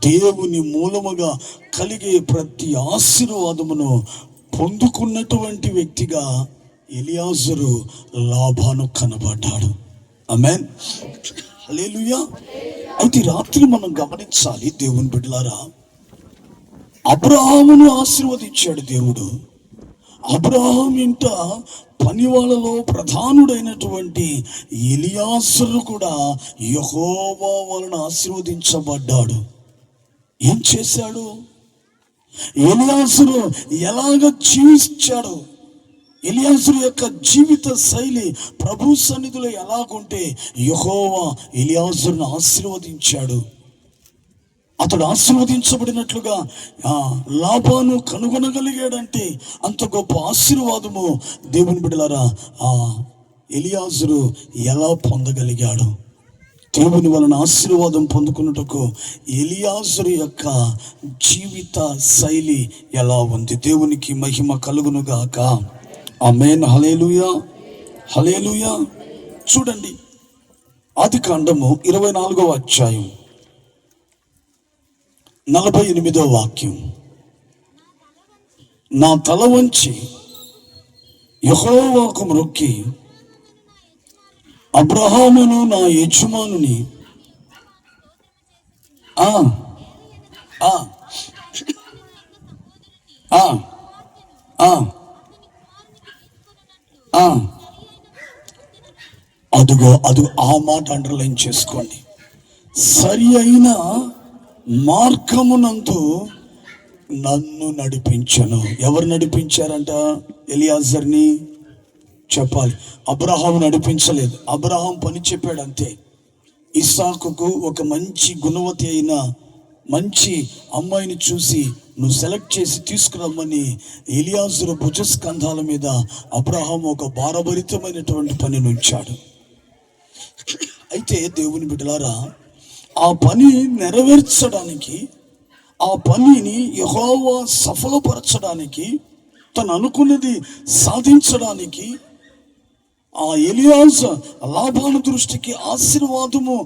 దేవుని మూలముగా కలిగే ప్రతి ఆశీర్వాదమును పొందుకున్నటువంటి వ్యక్తిగా ఎలియాజరు లాబాను కనబడ్డాడు. ఆమేన్, హల్లెలూయా. అయితే రాత్రి మనం గమనించాలి దేవుని బిడ్డలారా, అబ్రహామును ఆశీర్వదించాడు దేవుడు. అబ్రహాం ఇంట పనివాళ్ళలో ప్రధానుడైనటువంటి ఎలియాజరు కూడా యెహోవా వలన ఆశీర్వదించబడ్డాడు. ఏం చేశాడు? ఎలియాజరు ఎలాగ జీవించాడు? ఎలియాజరు యొక్క జీవిత శైలి ప్రభు సన్నిధిలో ఎలాగుంటే యెహోవా ఎలియాజరును ఆశీర్వదించాడు. అతడు ఆశీర్వదించబడినట్లుగా లాబాను కనుగొనగలిగాడంటే అంత గొప్ప ఆశీర్వాదము దేవుని బిడ్డలారా ఎలియాజరు ఎలా పొందగలిగాడు? దేవుని వలన ఆశీర్వాదం పొందుకున్నట్టుకు ఎలియాజరు యొక్క జీవిత శైలి ఎలా ఉంది? దేవునికి మహిమ కలుగును గాక. ఆమేన్, హల్లెలూయా, హల్లెలూయా. చూడండి, ఆదికాండము 24వ అధ్యాయం 48వ వాక్యం. నా తల వంచి యెహోవాకు మ్రొక్కి అబ్రహామును నా యజమానుని అదుగో ఆ మాట అండర్లైన్ చేసుకోండి. సరి అయిన మార్గమునందు నన్ను నడిపించను. ఎవరు నడిపించారంట? ఎలియాజర్ని. చెప్పాలి, అబ్రహాం నడిపించలేదు. అబ్రహాం పని చెప్పాడు అంతే. ఇస్సాకుకు ఒక మంచి గుణవతి అయిన మంచి అమ్మాయిని చూసి నువ్వు సెలెక్ట్ చేసి తీసుకురమ్మని ఎలియాజరు భుజస్కంధాల మీద అబ్రహాం ఒక భారభరితమైనటువంటి పని నుంచాడు. అయితే దేవుని బిడ్డలారా, ఆ పని నెరవేర్చడానికి, ఆ పనిని యెహోవా సఫలపరచడానికి, తను అనుకున్నది సాధించడానికి ఆ ఎలియాజరు లాబాను దృష్టికి ఆశీర్వాదము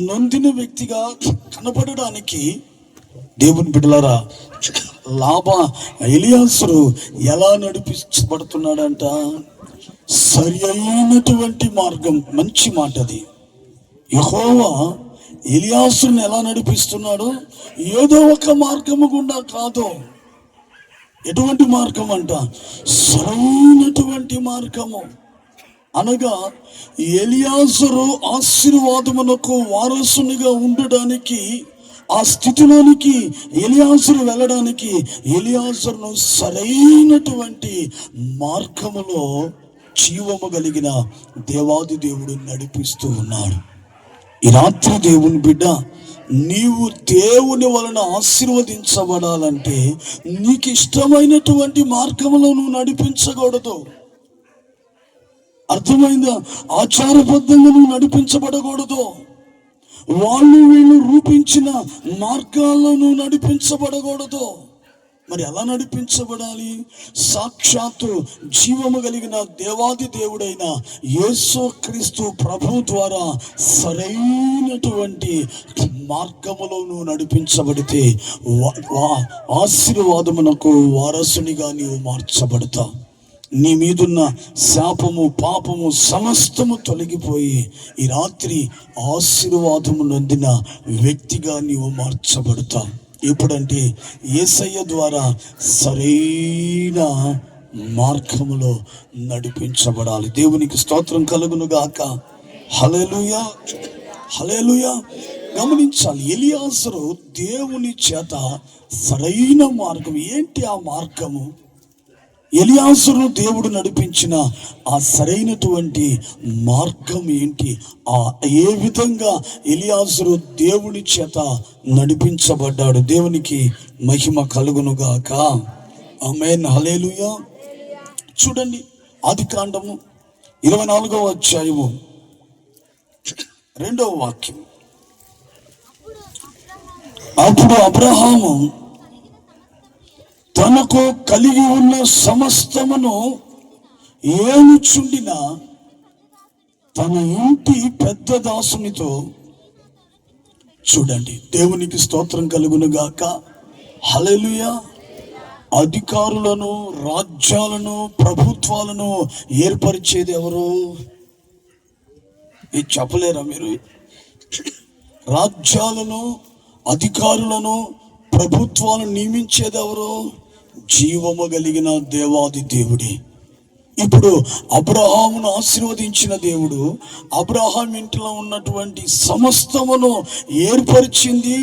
నొందిన వ్యక్తిగా కనబడడానికి దేవుని బిడ్డలారా ఎలియాజరు ఎలా నడిపించబడుతున్నాడంట? సరి అయినటువంటి మార్గం. మంచి మాట అది. యెహోవా ఎలియాజరుని ఎలా నడిపిస్తున్నాడు? ఏదో ఒక మార్గము గుండా కాదు, ఎటువంటి మార్గం అంట? సరైనటువంటి మార్గము. అనగా ఎలియాజరు ఆశీర్వాదమునకు వారసునిగా ఉండడానికి, ఆ స్థితిలోనికి ఎలియాజరు వెళ్ళడానికి ఎలియాజరును సరైనటువంటి మార్గములో జీవము కలిగిన దేవాది దేవుడు నడిపిస్తూ ఉన్నాడు. ఈ రాత్రి దేవుని బిడ్డ, నీవు దేవుని వలన ఆశీర్వదించబడాలంటే నీకు ఇష్టమైనటువంటి మార్గంలో నువ్వు నడిపించకూడదు. అర్థమైందా? ఆచారబద్ధంగా నువ్వు నడిపించబడకూడదు. వాళ్ళు వీళ్ళు రూపించిన మార్గాల్లో నువ్వు నడిపించబడకూడదు. మరి ఎలా నడిపించబడాలి? సాక్షాత్తు జీవము కలిగిన దేవాది దేవుడైన యేసుక్రీస్తు ప్రభు ద్వారా సరైనటువంటి మార్గములో నువ్వు నడిపించబడితే ఆశీర్వాదమునకు వారసునిగా నీవు మార్చబడతావు. నీ మీదున్న శాపము, పాపము సమస్తము తొలగిపోయి ఈ రాత్రి ఆశీర్వాదము నొందిన వ్యక్తిగా నీవు మార్చబడతావు. ఎప్పుడంటే యేసయ్య ద్వారా సరైన మార్గములో నడిపించబడాలి. దేవునికి స్తోత్రం కలుగును గాక. హల్లెలూయా, హల్లెలూయా. గమనించాలి, ఎలియాజరు దేవుని చేత సరైన మార్గం. ఏంటి ఆ మార్గము? ఎలియాజరును దేవుడు నడిపించిన ఆ సరైనటువంటి మార్గం ఏంటి? ఏ విధంగా ఎలియాజరు దేవుని చేత నడిపించబడ్డాడు? దేవునికి మహిమ కలుగునుగాక. ఆమేన్, హల్లెలూయా. చూడండి, ఆదికాండము 24వ అధ్యాయము 2వ వాక్యం. అప్పుడు అబ్రహాము తనకు కలిగి ఉన్న సమస్తమును ఏలుచుండిన తన ఇంటి పెద్ద దాసునితో, చూడండి, దేవునికి స్తోత్రం కలుగును గాక. హల్లెలూయా. అధికారులను, రాజ్యాలను, ప్రభుత్వాలను ఏర్పరిచేది ఎవరు? ఇది చెప్పలేరా మీరు? రాజ్యాలను, అధికారులను, ప్రభుత్వాలను నియమించేది ఎవరు? జీవము కలిగిన దేవాది దేవుడే. ఇప్పుడు అబ్రహామును ఆశీర్వదించిన దేవుడు అబ్రహాం ఇంటిలో ఉన్నటువంటి సమస్తమును ఏర్పరిచింది,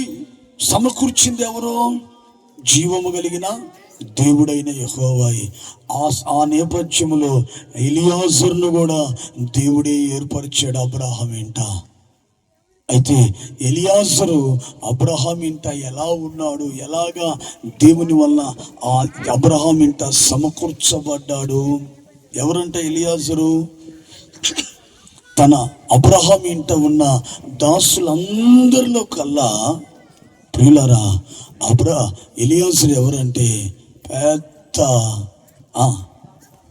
సమకూర్చింది ఎవరు? జీవము కలిగిన దేవుడైన యెహోవాయే. ఆ నేపథ్యములో ఎలియాజరును కూడా దేవుడే ఏర్పరిచాడు అబ్రహాం ఇంట. అయితే ఎలియాజరు అబ్రహాం ఇంట ఎలా ఉన్నాడు? ఎలాగా దేవుని వల్ల ఆ అబ్రహాం ఇంట సమకూర్చబడ్డాడు? ఎవరంట ఎలియాజరు? తన అబ్రహాం ఇంట ఉన్న దాసులందరిలో కల్లా ప్రియులారా, ఎలియాజరు ఎవరంటే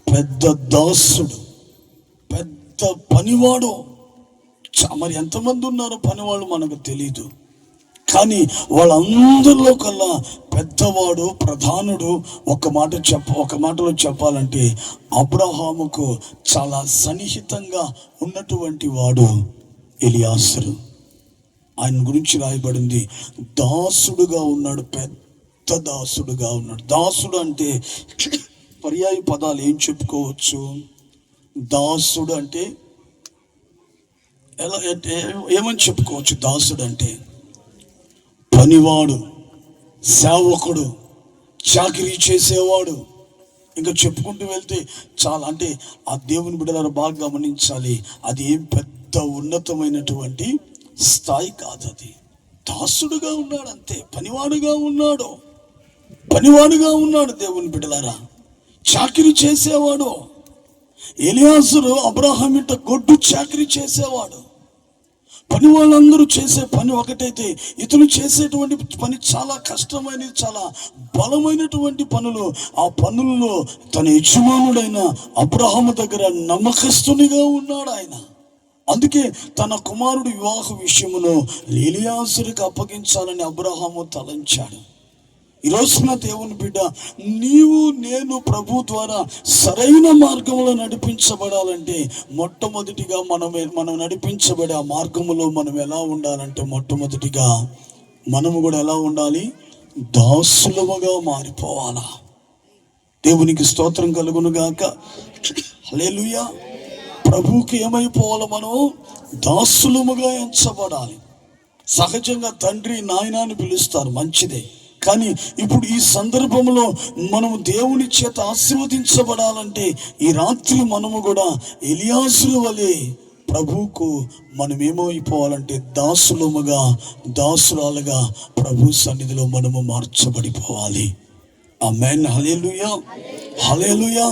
పెద్ద దాసుడు, పెద్ద పనివాడు. మరి ఎంతమంది ఉన్నారో పనివాళ్ళు మనకు తెలీదు, కానీ వాళ్ళందరిలో కల్లా పెద్దవాడు, ప్రధానుడు. ఒక మాటలో చెప్పాలంటే అబ్రహాముకు చాలా సన్నిహితంగా ఉన్నటువంటి వాడు ఎలియాజరు. ఆయన గురించి రాయబడింది, దాసుడుగా ఉన్నాడు, పెద్ద దాసుడుగా ఉన్నాడు. దాసుడు అంటే పర్యాయ పదాలు ఏం చెప్పుకోవచ్చు? దాసుడు అంటే ఏమని చెప్పుకోవచ్చు? దాసుడు అంటే పనివాడు, సేవకుడు, చాకిరీ చేసేవాడు. ఇంకా చెప్పుకుంటూ వెళ్తే చాలా. అంటే ఆ దేవుని బిడ్డలారా బాగా గమనించాలి, అది ఏం పెద్ద ఉన్నతమైనటువంటి స్థాయి కాదు. అది దాసుడుగా ఉన్నాడు, అంతే. పనివాడుగా ఉన్నాడు దేవుని బిడ్డలారా, చాకిరీ చేసేవాడు. ఎలియాజరు అబ్రహాం ఇంట గొడ్డు చాకిరీ చేసేవాడు. పని వాళ్ళందరూ చేసే పని ఒకటైతే ఇతను చేసేటువంటి పని చాలా కష్టమైనది, చాలా బలమైనటువంటి పనులు. ఆ పనుల్లో తన యజమానుడైన అబ్రహాము దగ్గర నమ్మకస్తునిగా ఉన్నాడు ఆయన. అందుకే తన కుమారుడు వివాహ విషయమును ఎలియాజరుకు అప్పగించాలని అబ్రహాము తలంచాడు. ఈరోజు నా దేవుని బిడ్డ, నీవు నేను ప్రభు ద్వారా సరైన మార్గంలో నడిపించబడాలంటే మొట్టమొదటిగా మనం నడిపించబడే ఆ మార్గంలో మనం ఎలా ఉండాలంటే, మొట్టమొదటిగా మనము కూడా ఎలా ఉండాలి? దాసులముగా మారిపోవాలా. దేవునికి స్తోత్రం కలుగును గాక. హల్లెలూయా. ప్రభువుకి ఏమైపోవాలి? మనం దాసులముగా ఎంచబడాలి. సహజంగా తండ్రి నాయన అని పిలుస్తారు, మంచిదే. కానీ ఇప్పుడు ఈ సందర్భంలో మనము దేవుని చేత ఆశీర్వదించబడాలంటే ఈ రాత్రి మనము కూడా ఎలియాజరు వలె ప్రభువుకు మనం ఏమైపోవాలంటే దాసులముగా, దాసురాలుగా ప్రభు సన్నిధిలో మనము మార్చబడిపోవాలి. ఆమేన్. హల్లెలూయా, హల్లెలూయా.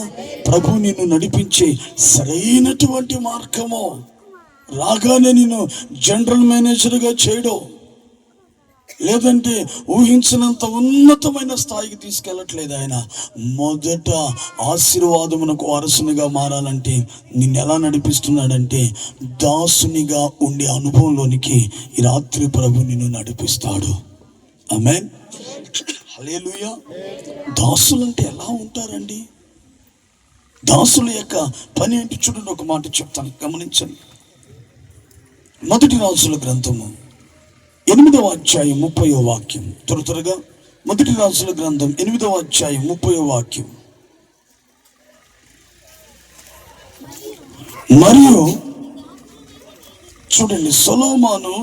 ప్రభు నిన్ను నడిపించే సరైనటువంటి మార్గము. రాగానే నేను జనరల్ మేనేజర్గా చేయడం, లేదంటే ఊహించినంత ఉన్నతమైన స్థాయికి తీసుకెళ్ళట్లేదు ఆయన. మొదట ఆశీర్వాదమునకు వారసునిగా మారాలంటే నిన్ను ఎలా నడిపిస్తున్నాడంటే దాసునిగా ఉండే అనుభవంలోనికి ఈ రాత్రి ప్రభు నిన్ను నడిపిస్తాడు. ఆమేన్. హల్లెలూయా. దాసులంటే ఎలా ఉంటారండి? దాసుల యొక్క పని ఏంటి చూడండి. ఒక మాట చెప్తాను, గమనించండి. మొదటి రాజుల గ్రంథము 8వ అధ్యాయం 30వ వాక్యం. త్వరగా మొదటి రాజుల గ్రంథం 8వ అధ్యాయం 30వ వాక్యం. మరియు చూడండి, సొలొమోను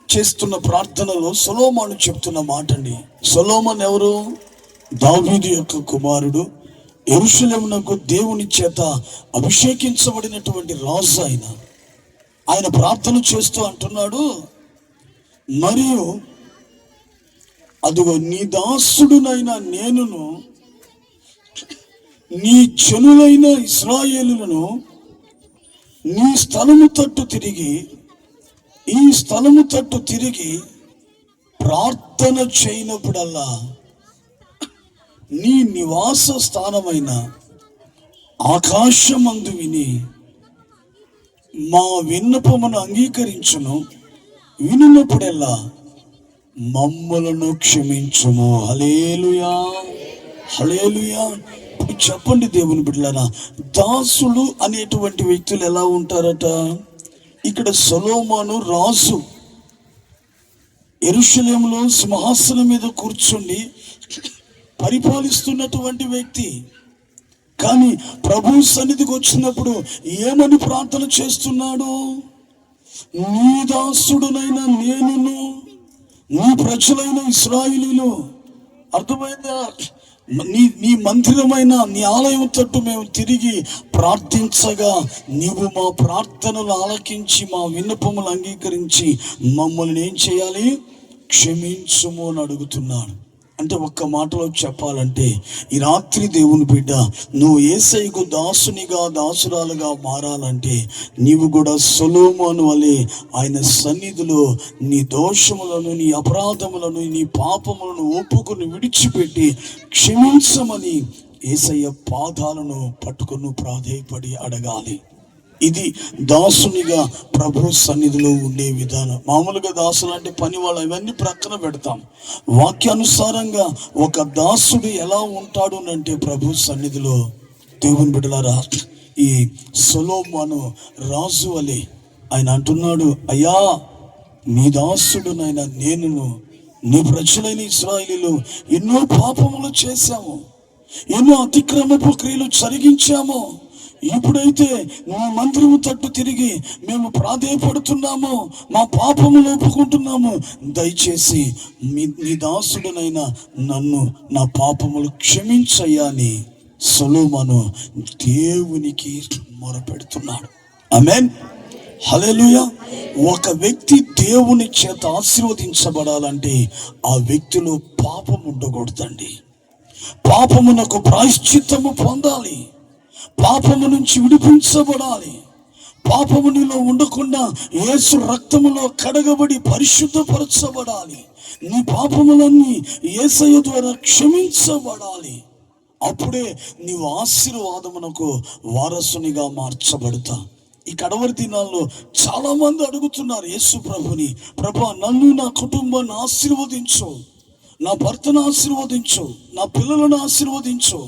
చేస్తున్న ప్రార్థనలో సొలొమోను చెప్తున్న మాట అండి. సొలొమోను ఎవరు? దావీదు యొక్క కుమారుడు, యెరూషలేమునకు దేవుని చేత అభిషేకించబడినటువంటి రాజు. ఆయన ప్రార్థన చేస్తూ అంటున్నాడు, మరియు అదిగో నీ దాసుడునైన నేనును నీ జనులైన ఇశ్రాయేలులను నీ స్థలము తట్టు తిరిగి, ఈ స్థలము తట్టు తిరిగి ప్రార్థన చేయనప్పుడల్లా నీ నివాస స్థానమైన ఆకాశమందు విని మా విన్నపమును అంగీకరించును. వినినప్పుడెల్లా మమ్మలను క్షమించుము. హల్లెలూయా, హల్లెలూయా. ఇప్పుడు చెప్పండి దేవుని బిడ్డలారా, దాసులు అనేటువంటి వ్యక్తులు ఎలా ఉంటారట? ఇక్కడ సొలొమోను రాజు, యెరూషలేములో సింహాసనం మీద కూర్చుండి పరిపాలిస్తున్నటువంటి వ్యక్తి. కానీ ప్రభు సన్నిధికి వచ్చినప్పుడు ఏమని ప్రార్థన చేస్తున్నాడు? నీ దాసుడునైన నేనును నీ ప్రజలైన ఇశ్రాయేలీయులు. అర్థమైందా? నీ మందిరమైన నీ ఆలయం తట్టు మేము తిరిగి ప్రార్థించగా నీవు మా ప్రార్థనలు ఆలకించి మా విన్నపములు అంగీకరించి మమ్మల్ని ఏం చేయాలి? క్షమించుము అని అడుగుతున్నాడు. అంటే ఒక్క మాటలో చెప్పాలంటే ఈ రాత్రి దేవుని బిడ్డ, నువ్వు యేసయ్యకు దాసునిగా, దాసురాలుగా మారాలంటే నీవు కూడా సొలొమోను వలె ఆయన సన్నిధిలో నీ దోషములను, నీ అపరాధములను, నీ పాపములను ఒప్పుకొని విడిచిపెట్టి క్షమించమని యేసయ్య పాదాలను పట్టుకొని ప్రాధేయపడి అడగాలి. ఇది దాసునిగా ప్రభు సన్నిధిలో ఉండే విధానం. మామూలుగా దాసులు అంటే పని వాళ్ళు, ఇవన్నీ ప్రక్కన పెడతాం. వాక్యానుసారంగా ఒక దాసుడు ఎలా ఉంటాడు అంటే ప్రభు సన్నిధిలో దేవుని బిడ్డలారా, ఈ సొలొమోను రాజు వలె ఆయన అంటున్నాడు, అయ్యా నీ దాసుడునైనా నేనును నీ ప్రజలైన ఇశ్రాయేలీయులు ఎన్నో పాపములు చేశాము, ఎన్నో అతిక్రమపు క్రియలు జరిగించాము. ఇప్పుడైతే మా మందిరము తట్టు తిరిగి మేము ప్రాధేయపడుతున్నాము, మా పాపములు ఒప్పుకుంటున్నాము. దయచేసి నీ దాసుడునైనా నన్ను, నా పాపములు క్షమించయ్యా అని సొలొమోను దేవునికి మొరపెడుతున్నాడు. ఆమేన్. హల్లెలూయా. ఒక వ్యక్తి దేవుని చేత ఆశీర్వదించబడాలంటే ఆ వ్యక్తిలో పాపం ఉండకూడదండి. పాపమునకు ప్రాయశ్చిత్తము పొందాలి. పాపము నుంచి విడిపించబడాలి. పాపము నీలో ఉండకుండా యేసు రక్తములో కడగబడి పరిశుద్ధపరచబడాలి. నీ పాపములన్నీ యేసయ్య ద్వారా క్షమించబడాలి. అప్పుడే నీవు ఆశీర్వాదమునకు వారసునిగా మార్చబడతా. ఈ కడవరి దినాల్లో చాలా మంది అడుగుతున్నారు యేసు ప్రభుని, ప్రభా నన్ను, నా కుటుంబాన్ని ఆశీర్వదించు, నా భర్తను ఆశీర్వదించు, నా పిల్లలను ఆశీర్వదించు,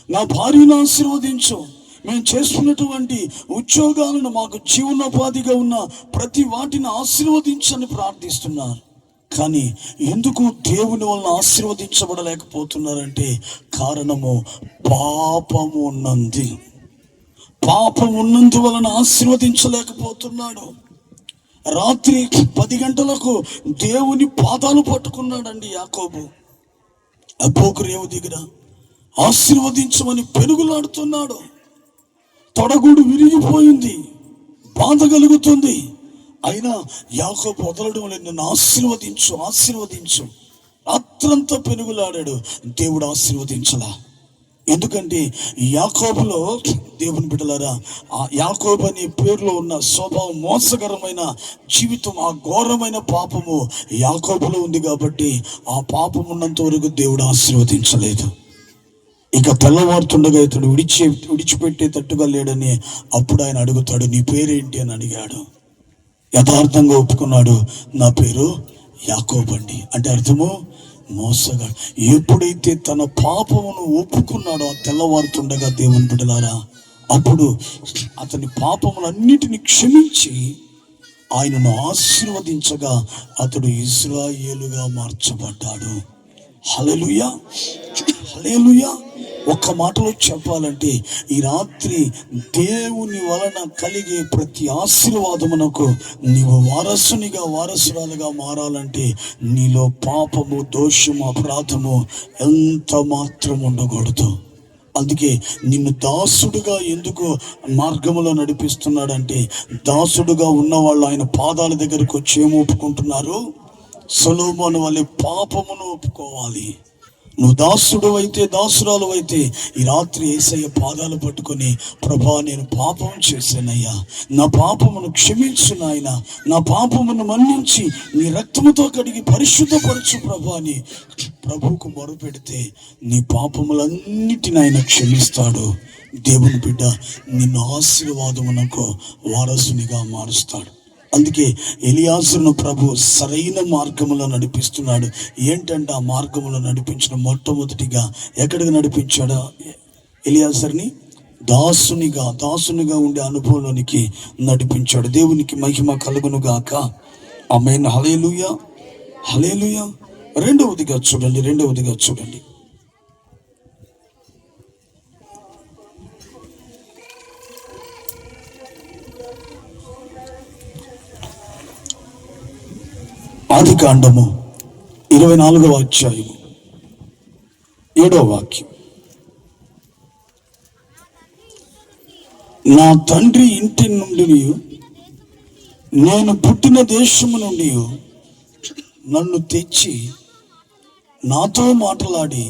నా భార్యను ఆశీర్వదించు, మేము చేస్తున్నటువంటి ఉద్యోగాలను, మాకు జీవనోపాధిగా ఉన్న ప్రతి వాటిని ఆశీర్వదించని ప్రార్థిస్తున్నారు. కానీ ఎందుకు దేవుని వలన ఆశీర్వదించబడలేకపోతున్నారంటే కారణము పాపము ఉన్నది. పాపం ఉన్నందువలన ఆశీర్వదించలేకపోతున్నాడు. రాత్రి 10 గంటలకు దేవుని పాదాలు పట్టుకున్నాడండి యాకోబు. అబ్బోకు రేవు దగ్గర ఆశీర్వదించమని పెనుగులాడుతున్నాడు. తొడగూడు విరిగిపోయింది, బాధ కలుగుతుంది. అయినా యాకోబు వదలడం లేదు. నన్ను ఆశీర్వదించు, ఆశీర్వదించు. రాత్రంతా పెనుగులాడాడు, దేవుడు ఆశీర్వదించలా. ఎందుకంటే యాకోబులో, దేవుని బిడ్డలారా, ఆ యాకోబు అనే పేరులో ఉన్న స్వభావం, మోసకరమైన జీవితం, ఆ ఘోరమైన పాపము యాకోబులో ఉంది కాబట్టి ఆ పాపం ఉన్నంత వరకు దేవుడు ఆశీర్వదించలేదు. ఇక తెల్లవారుతుండగా ఇతడు విడిచిపెట్టేటట్టుగా లేడని అప్పుడు ఆయన అడుగుతాడు, నీ పేరేంటి అని అడిగాడు. యథార్థంగా ఒప్పుకున్నాడు, నా పేరు యాకోబు అండి. అంటే అర్థము మోసగాడు. ఎప్పుడైతే తన పాపమును ఒప్పుకున్నాడో ఆ తెల్లవారుతుండగా, దేవుని బిడ్డలారా, అప్పుడు అతని పాపములన్నిటిని క్షమించి ఆయనను ఆశీర్వదించగా అతడు ఇశ్రాయేలుగా మార్చబడ్డాడు. హల్లెలూయా, హల్లెలూయా. ఒక్క మాటలో చెప్పాలంటే ఈ రాత్రి దేవుని వలన కలిగే ప్రతి ఆశీర్వాదమునకు నీవు వారసునిగా, వారసురాలుగా మారాలంటే నీలో పాపము, దోషము, అపరాధము ఎంత మాత్రం ఉండకూడదు. అందుకే నిన్ను దాసుడుగా ఎందుకు మార్గములో నడిపిస్తున్నాడంటే, దాసుడుగా ఉన్నవాళ్ళు ఆయన పాదాల దగ్గరకు వచ్చి ఏమి ఒప్పుకుంటున్నారు? సొలొమోను వలె పాపమును ఒప్పుకోవాలి. నువ్వు దాసుడు అయితే, దాసురాలు అయితే ఈ రాత్రి యేసయ్య పాదాలు పట్టుకొని, ప్రభా నేను పాపం చేశానయ్యా, నా పాపమును క్షమించు నాయనా, నా పాపమును మన్నించి నీ రక్తముతో కడిగి పరిశుద్ధపరచు ప్రభా అని ప్రభువుకు మొరపెడితే నీ పాపములన్నిటిని ఆయన క్షమిస్తాడు. దేవుని బిడ్డ నిన్ను ఆశీర్వాదమునకు వారసునిగా మారుస్తాడు. అందుకే ఎలియాజరును ప్రభు సరైన మార్గములో నడిపిస్తున్నాడు. ఏంటంటే ఆ మార్గములో నడిపించిన మొట్టమొదటిగా ఎక్కడికి నడిపించాడా? ఎలియాజరుని దాసునిగా ఉండే అనుభవంలోనికి నడిపించాడు. దేవునికి మహిమ కలుగును గాక. ఆమేన్. హల్లెలూయా, హల్లెలూయా. రెండవదిగా చూడండి. ఆదికాండము 24వ అధ్యాయము 7వ వాక్యం. నా తండ్రి ఇంటి నుండి, నేను పుట్టిన దేశము నుండి నన్ను తెచ్చి నాతో మాట్లాడి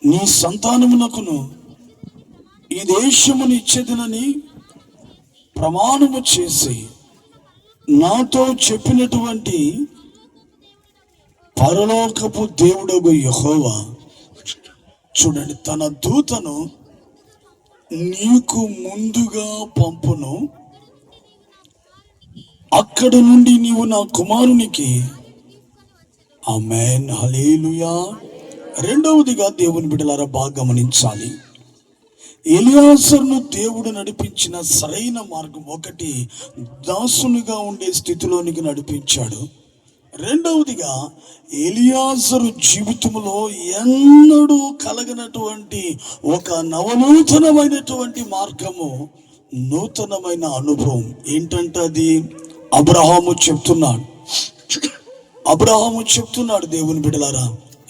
నీ సంతానమునకును ఈ దేశమును ఇచ్చేదనని ప్రమాణము చేసి నాతో చెప్పినటువంటి పరలోకపు దేవుడగు యెహోవా, చూడండి, తన దూతను నీకు ముందుగా పంపును. అక్కడ నుండి నీవు నా కుమారునికి, ఆమేన్, హల్లెలూయా. రెండవదిగా దేవుని బిడ్డలారా బాగా గమనించాలి. ఎలియాజరును దేవుడు నడిపించిన సరైన మార్గం, ఒకటి దాసునిగా ఉండే స్థితిలోనికి నడిపించాడు. రెండవదిగా ఎలియాజరు జీవితంలో ఎన్నడూ కలగనటువంటి ఒక నవనూతనమైనటువంటి మార్గము, నూతనమైన అనుభవం ఏంటంటే అది అబ్రహాము చెప్తున్నాడు. దేవుని బిడ్డలారా,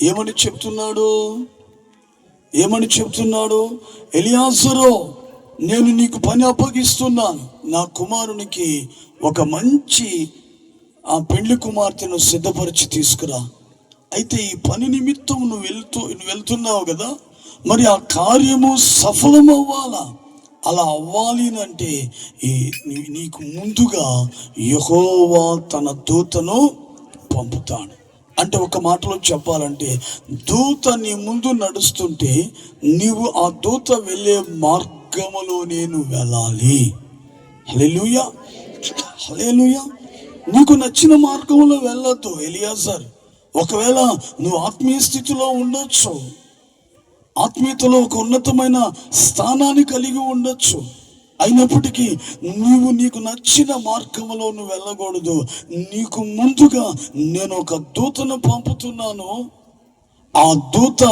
ఏమని చెప్తున్నాడు? ఎలియాజరు, నేను నీకు పని అప్పగిస్తున్నాను. నా కుమారునికి ఒక మంచి ఆ పెళ్లి కుమార్తెను సిద్ధపరిచి తీసుకురా. అయితే ఈ పని నిమిత్తం నువ్వు వెళ్తున్నావు కదా, మరి ఆ కార్యము సఫలమవ్వాలా? అలా అవ్వాలి అంటే నీకు ముందుగా యెహోవా తన దూతను పంపుతాడు. అంటే ఒక మాటలో చెప్పాలంటే, దూత నీ ముందు నడుస్తుంటే నీవు ఆ దూత వెళ్ళే మార్గములో నేను వెళ్ళాలి. హల్లెలూయా, హల్లెలూయా. నీకు నచ్చిన మార్గంలో వెళ్ళొద్దు ఎలియాజర్. ఒకవేళ నువ్వు ఆత్మీయ స్థితిలో ఉండొచ్చు, ఆత్మీయతలో ఒక ఉన్నతమైన స్థానాన్ని కలిగి ఉండొచ్చు, అయినప్పటికీ నీకు నచ్చిన మార్గంలో నువ్వు వెళ్ళకూడదు. నీకు ముందుగా నేను ఒక దూతను పంపుతున్నాను. ఆ దూత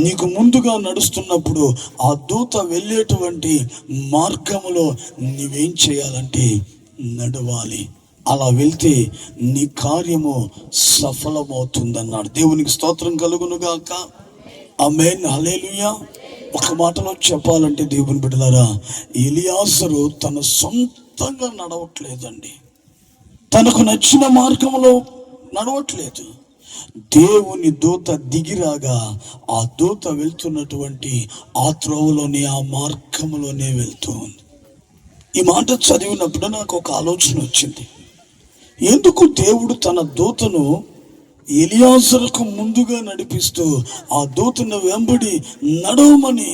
నీకు ముందుగా నడుస్తున్నప్పుడు ఆ దూత వెళ్ళేటువంటి మార్గంలో నువ్వేం చేయాలంటే నడవాలి. అలా వెళ్తే నీ కార్యము సఫలమవుతుందన్నాడు. దేవునికి స్తోత్రం కలుగునుగాక. ఆమేన్, హల్లెలూయా. ఒక మాటలో చెప్పాలంటే దేవుని బిడ్డలారా, ఎలియాజరు తన సొంతంగా నడవట్లేదండి. తనకు నచ్చిన మార్గంలో నడవట్లేదు. దేవుని దూత దిగిరాగా ఆ దూత వెళ్తున్నటువంటి ఆ త్రోవలోనే, ఆ మార్గంలోనే వెళ్తూ ఉంది. ఈ మాట చదివినప్పుడు నాకు ఒక ఆలోచన వచ్చింది. ఎందుకు దేవుడు తన దూతను ఎలియాజరుకు ముందుగా నడిపిస్తూ ఆ దూతను వెంబడి నడవమని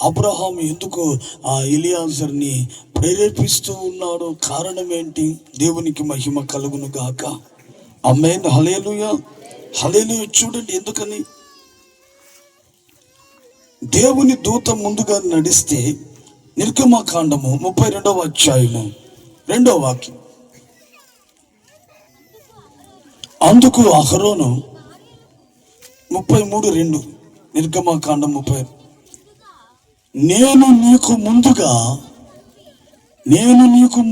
అబ్రహాం ఎందుకు ఆ ఎలియాజర్ని ప్రేరేపిస్తూ ఉన్నాడు? కారణం ఏంటి? దేవునికి మహిమ కలుగును గాక. ఆమేన్, హల్లెలూయా, హల్లెలూయా. చూడండి ఎందుకని. దేవుని దూత ముందుగా నడిస్తే నిర్గమకాండము 32వ అధ్యాయము 2వ వాక్యం. అందుకు అహరోను 33:2 నిర్గమకాండం 30, నేను నీకు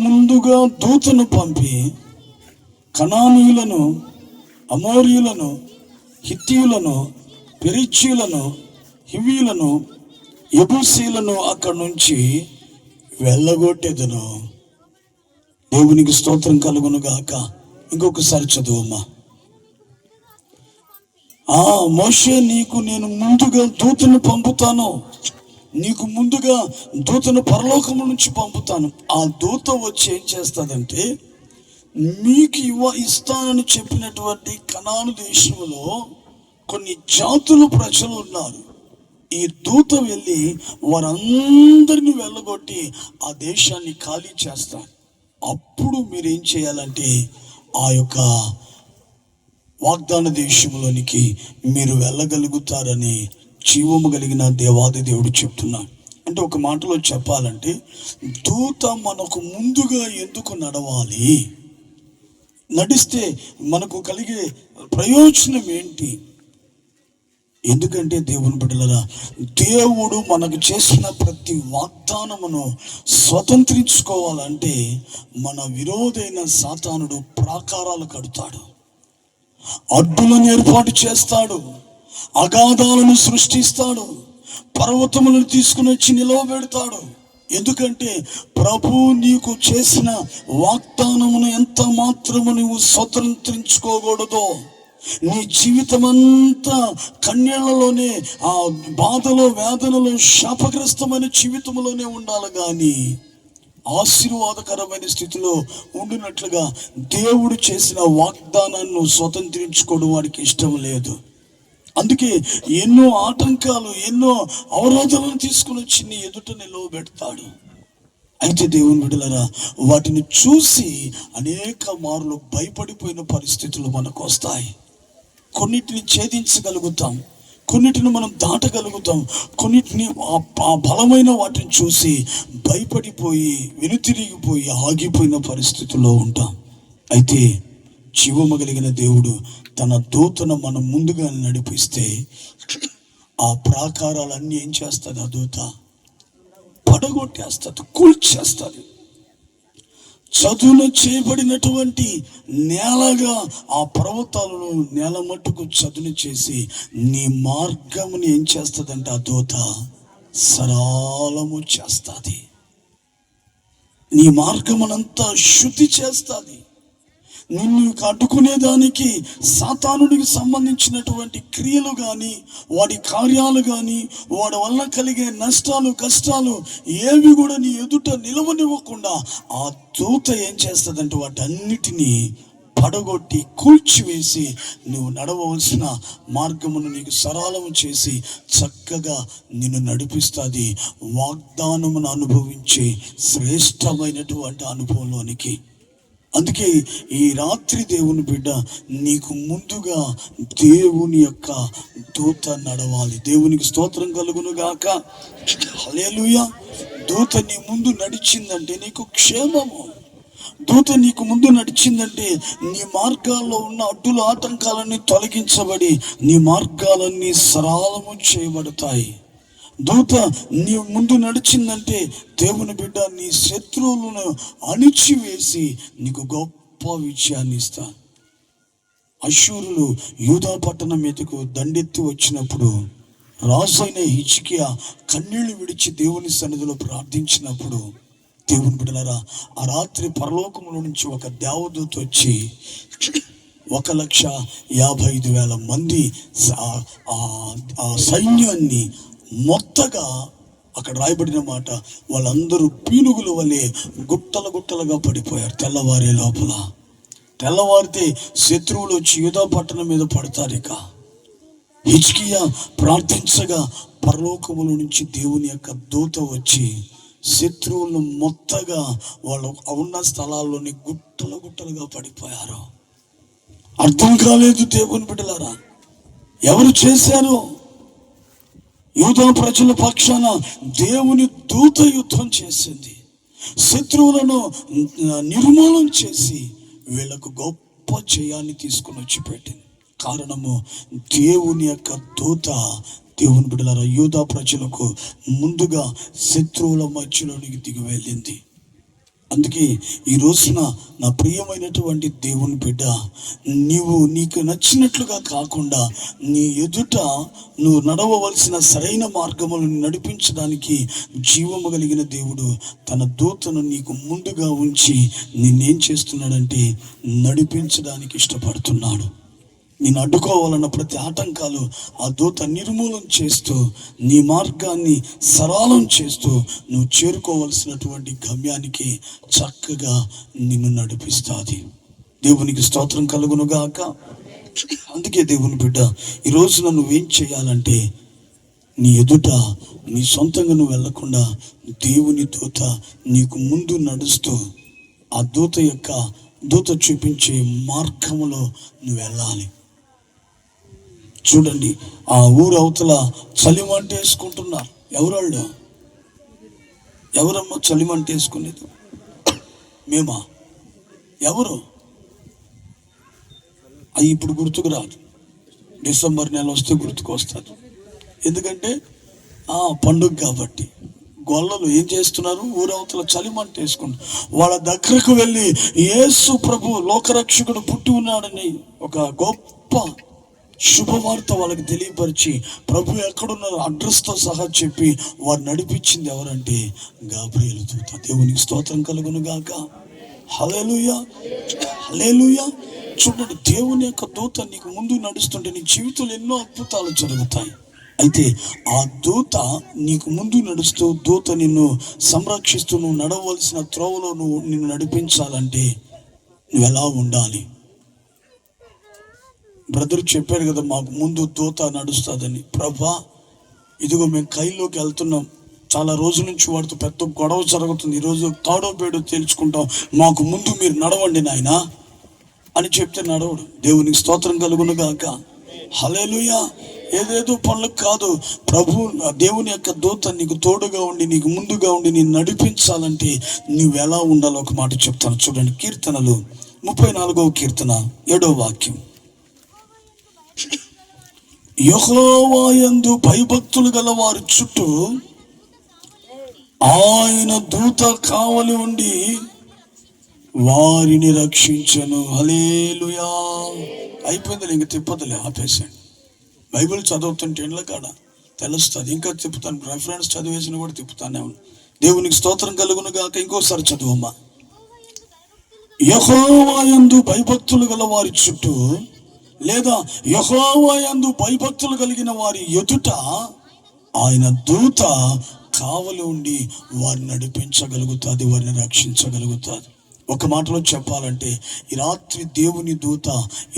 ముందుగా దూతను పంపి కనానీయులను, అమోరీయులను, హిత్తీయులను, పెరిజ్జీయులను, హివ్వీయులను, యెబూసీయులను అక్కడి నుంచి వెళ్ళగొట్టెదను. దేవునికి స్తోత్రం కలుగును గాక. ఇంకొకసారి చదువమ్మా. మోషే, నేను ముందుగా దూతను పంపుతాను. నీకు ముందుగా దూతను పరలోకము నుంచి పంపుతాను. ఆ దూత వచ్చి ఏం చేస్తాదంటే, మీకు ఇస్తానని చెప్పినటువంటి కనాను దేశంలో కొన్ని జాతుల ప్రజలు ఉన్నారు. ఈ దూత వెళ్ళి వారందరినీ వెళ్ళగొట్టి ఆ దేశాన్ని ఖాళీ చేస్తారు. అప్పుడు మీరేం చేయాలంటే ఆ యొక్క వాగ్దాన దేశంలోనికి మీరు వెళ్ళగలుగుతారని జీవము కలిగిన దేవాది దేవుడు చెప్తున్నాడు. అంటే ఒక మాటలో చెప్పాలంటే, దూత మనకు ముందుగా ఎందుకు నడవాలి? నడిస్తే మనకు కలిగే ప్రయోజనం ఏంటి? ఎందుకంటే దేవుని బిడ్డలారా, దేవుడు మనకు చేసిన ప్రతి వాగ్దానమును స్వతంత్రించుకోవాలంటే మన విరోధైన సాతానుడు ప్రాకారాలు కడతాడు, అడ్డులను ఏర్పాటు చేస్తాడు, అగాధాలను సృష్టిస్తాడు, పర్వతములను తీసుకుని వచ్చి నిలవబెడతాడు. ఎందుకంటే ప్రభు నీకు చేసిన వాగ్దానమును ఎంత మాత్రము నువ్వు స్వతంత్రించుకోకూడదో. నీ జీవితం అంతా కన్యలలోనే, ఆ బాధలో, వేదనలో, శాపగ్రస్తమైన జీవితంలోనే ఉండాలి. కానీ ఆశీర్వాదకరమైన స్థితిలో ఉండినట్లుగా దేవుడు చేసిన వాగ్దానాన్ని స్వతంత్రించుకోవడం వాడికి ఇష్టం లేదు. అందుకే ఎన్నో ఆటంకాలు, ఎన్నో అవరోధాలను తీసుకుని వచ్చి నీ ఎదుట నిలవబెడతాడు. అయితే దేవుని బిడ్డలారా, వాటిని చూసి అనేక మార్లు భయపడిపోయిన పరిస్థితులు మనకు వస్తాయి. కొన్నిటిని ఛేదించగలుగుతాం, కొన్నిటిని మనం దాటగలుగుతాం, కొన్నిటిని ఆ బలమైన వాటిని చూసి భయపడిపోయి వెనుతిరిగిపోయి ఆగిపోయిన పరిస్థితుల్లో ఉంటాం. అయితే జీవము కలిగిన దేవుడు తన దూతను మనం ముందుగా నడిపిస్తే ఆ ప్రాకారాలన్నీ ఏం చేస్తుంది? ఆ దూత పడగొట్టేస్తుంది, కూల్చేస్తుంది. చదును చేయబడినటువంటి నేలగా ఆ పర్వతాలను నేల మట్టుకు చదును చేసి నీ మార్గముని ఏం చేస్తుందంటే ఆ దూత సరళము చేస్తుంది. నీ మార్గమునంతా శుద్ధి చేస్తుంది. నిన్ను అడ్డుకునేదానికి సాతానుడికి సంబంధించినటువంటి క్రియలు కానీ, వాడి కార్యాలు కానీ, వాడి వల్ల కలిగే నష్టాలు, కష్టాలు ఏవి కూడా నీ ఎదుట నిలవనివ్వకుండా ఆ దూత ఏం చేస్తుందంటే వాటన్నిటినీ పడగొట్టి కూల్చివేసి నువ్వు నడవవలసిన మార్గమును నీకు సరళము చేసి చక్కగా నిన్ను నడిపిస్తుంది వాగ్దానమును అనుభవించే శ్రేష్టమైనటువంటి అనుభవంలోనికి. అందుకే ఈ రాత్రి దేవుని బిడ్డ నీకు ముందుగా దేవుని యొక్క దూత నడవాలి. దేవునికి స్తోత్రం కలుగును గాక. హల్లెలూయా. దూత నీ ముందు నడిచిందంటే నీకు క్షేమము. దూత నీకు ముందు నడిచిందంటే నీ మార్గాల్లో ఉన్న అడ్డుల ఆటంకాలన్నీ తొలగించబడి నీ మార్గాలన్నీ సరళము చేయబడతాయి. దూత నీ ముందు నడిచిందంటే దేవుని బిడ్డ నీ శత్రువులను అణిచివేసి నీకు గొప్ప విజయాన్ని ఇస్తా. అశ్షూరులు యూదా పట్టణం మీదకు దండెత్తి వచ్చినప్పుడు రాజైన హిజ్కియా కన్నీళ్లు విడిచి దేవుని సన్నిధిలో ప్రార్థించినప్పుడు దేవుని బిడ్డలారా, ఆ రాత్రి పరలోకముల నుంచి ఒక దేవదూత వచ్చి 1,55,000 మంది ఆ సైన్యాన్ని మొత్తగా, అక్కడ రాయబడిన మాట, వాళ్ళందరూ పీనుగుల వలె గుట్టలుగా పడిపోయారు. తెల్లవారే లోపల, తెల్లవారితే శత్రువులు వచ్చి యూదా పట్టణం మీద పడతారు. ఇక హిజ్కియా ప్రార్థించగా పరలోకముల నుంచి దేవుని యొక్క దూత వచ్చి శత్రువులను మొత్తగా వాళ్ళు ఉన్న స్థలాల్లోని గుట్టలుగా పడిపోయారు. అర్థం కాలేదు దేవుని బిడ్డలారా, ఎవరు చేశారు? యూదా ప్రజల పక్షాన దేవుని దూత యుద్ధం చేసింది. శత్రువులను నిర్మూలన చేసి వీళ్ళకు గొప్ప జయాన్ని తీసుకుని వచ్చి పెట్టింది. కారణము దేవుని యొక్క దూత దేవుని బిడ్డలారా యూదా ప్రజలకు ముందుగా శత్రువుల మధ్యలోనికి దిగి వెళ్ళింది. అందుకే ఈ రోజున నా ప్రియమైనటువంటి దేవుని బిడ్డ, నీకు నచ్చినట్లుగా కాకుండా నీ ఎదుట నువ్వు నడవవలసిన సరైన మార్గములను నడిపించడానికి జీవము కలిగిన దేవుడు తన దూతను నీకు ముందుగా ఉంచి నిన్నేం చేస్తున్నాడంటే నడిపించడానికి ఇష్టపడుతున్నాడు. నేను అడ్డుకోవాలన్న ప్రతి ఆటంకాలు ఆ దూత నిర్మూలన చేస్తూ నీ మార్గాన్ని సరళం చేస్తూ నువ్వు చేరుకోవలసినటువంటి గమ్యానికి చక్కగా నిన్ను నడిపిస్తుంది. దేవునికి స్తోత్రం కలుగును గాక. అందుకే దేవుని బిడ్డ, ఈ రోజున నువ్వేం చేయాలంటే నీ ఎదుట నీ సొంతంగా నువ్వు వెళ్లకుండా దేవుని దూత నీకు ముందు నడుస్తూ ఆ దూత చూపించే మార్గములో నువ్వు వెళ్ళాలి. చూడండి, ఆ ఊరు అవతల చలిమంట వేసుకుంటున్నారు. ఎవరాళ్ళు? ఎవరమ్మా చలిమంట వేసుకునేది? మేమా? ఎవరు? అవి ఇప్పుడు గుర్తుకు రాదు. డిసెంబర్ నెల వస్తే గుర్తుకు వస్తారు. ఎందుకంటే పండుగ కాబట్టి. గొల్లలు ఏం చేస్తున్నారు? ఊరవతల చలిమంట వేసుకుంటారు. వాళ్ళ దగ్గరకు వెళ్ళి యేసు ప్రభు లోకరక్షకుడు పుట్టి ఉన్నాడని ఒక గొప్ప శుభవార్త వాళ్ళకి తెలియపరిచి ప్రభు ఎక్కడున్నారో అడ్రస్తో సహా చెప్పి వారు నడిపించింది ఎవరంటే గాబ్రియేలు దూత. దేవునికి స్తోత్రం కలుగును గాక. హల్లెలూయా, హల్లెలూయా. చూడండి, దేవుని యొక్క దూత నీకు ముందు నడుస్తుంటే నీ జీవితంలో ఎన్నో అద్భుతాలు జరుగుతాయి. అయితే ఆ దూత నీకు ముందు నడుస్తూ దూత నిన్ను సంరక్షిస్తూ నువ్వు నడవలసిన త్రోవలో నిన్ను నడిపించాలంటే నువ్వు ఎలా ఉండాలి? బ్రదర్ చెప్పాడు కదా, మాకు ముందు దూత నడుస్తుందని. ప్రభా, ఇదిగో మేము కైలోకి వెళ్తున్నాం, చాలా రోజుల నుంచి వాడితో పెద్ద గొడవ జరుగుతుంది, ఈరోజు తాడో పేడో తేల్చుకుంటాం, మాకు ముందు మీరు నడవండి నాయనా అని చెప్తే నడవడు. దేవునికి స్తోత్రం కలుగును గాక. హల్లెలూయా. ఏదేదో పనులకు కాదు, ప్రభు దేవుని యొక్క దూత నీకు తోడుగా ఉండి నీకు ముందుగా ఉండి నేను నడిపించాలంటే నువ్వు ఎలా ఉండాలో ఒక మాట చెప్తాను. చూడండి, కీర్తనలు 34వ కీర్తన 7వ వాక్యం. యెహోవా యందు భయభక్తులు గల వారి చుట్టూ ఆయన దూత కావలి ఉండి వారిని రక్షించను. హల్లెలూయా. అయిపోయింది, ఇంక తిప్పదులే, ఆపేసాడు. బైబిల్ చదువుతుంటే ఇండ్ల కాడ తెలుస్తుంది. ఇంకా తిప్పుతాను, రెఫరెన్స్ చదివేసిన కూడా తిప్పుతానే ఉన్నాను. దేవునికి స్తోత్రం కలుగును గాక. ఇంకోసారి చదువమ్మా. యెహోవా యందు భయభక్తులు గల వారి చుట్టూ, లేదా యెహోవా యందు భయభక్తులు కలిగిన వారి ఎదుట ఆయన దూత కావలి ఉండి వారిని నడిపించగలుగుతుంది, వారిని రక్షించగలుగుతుంది. ఒక మాటలో చెప్పాలంటే ఈ రాత్రి దేవుని దూత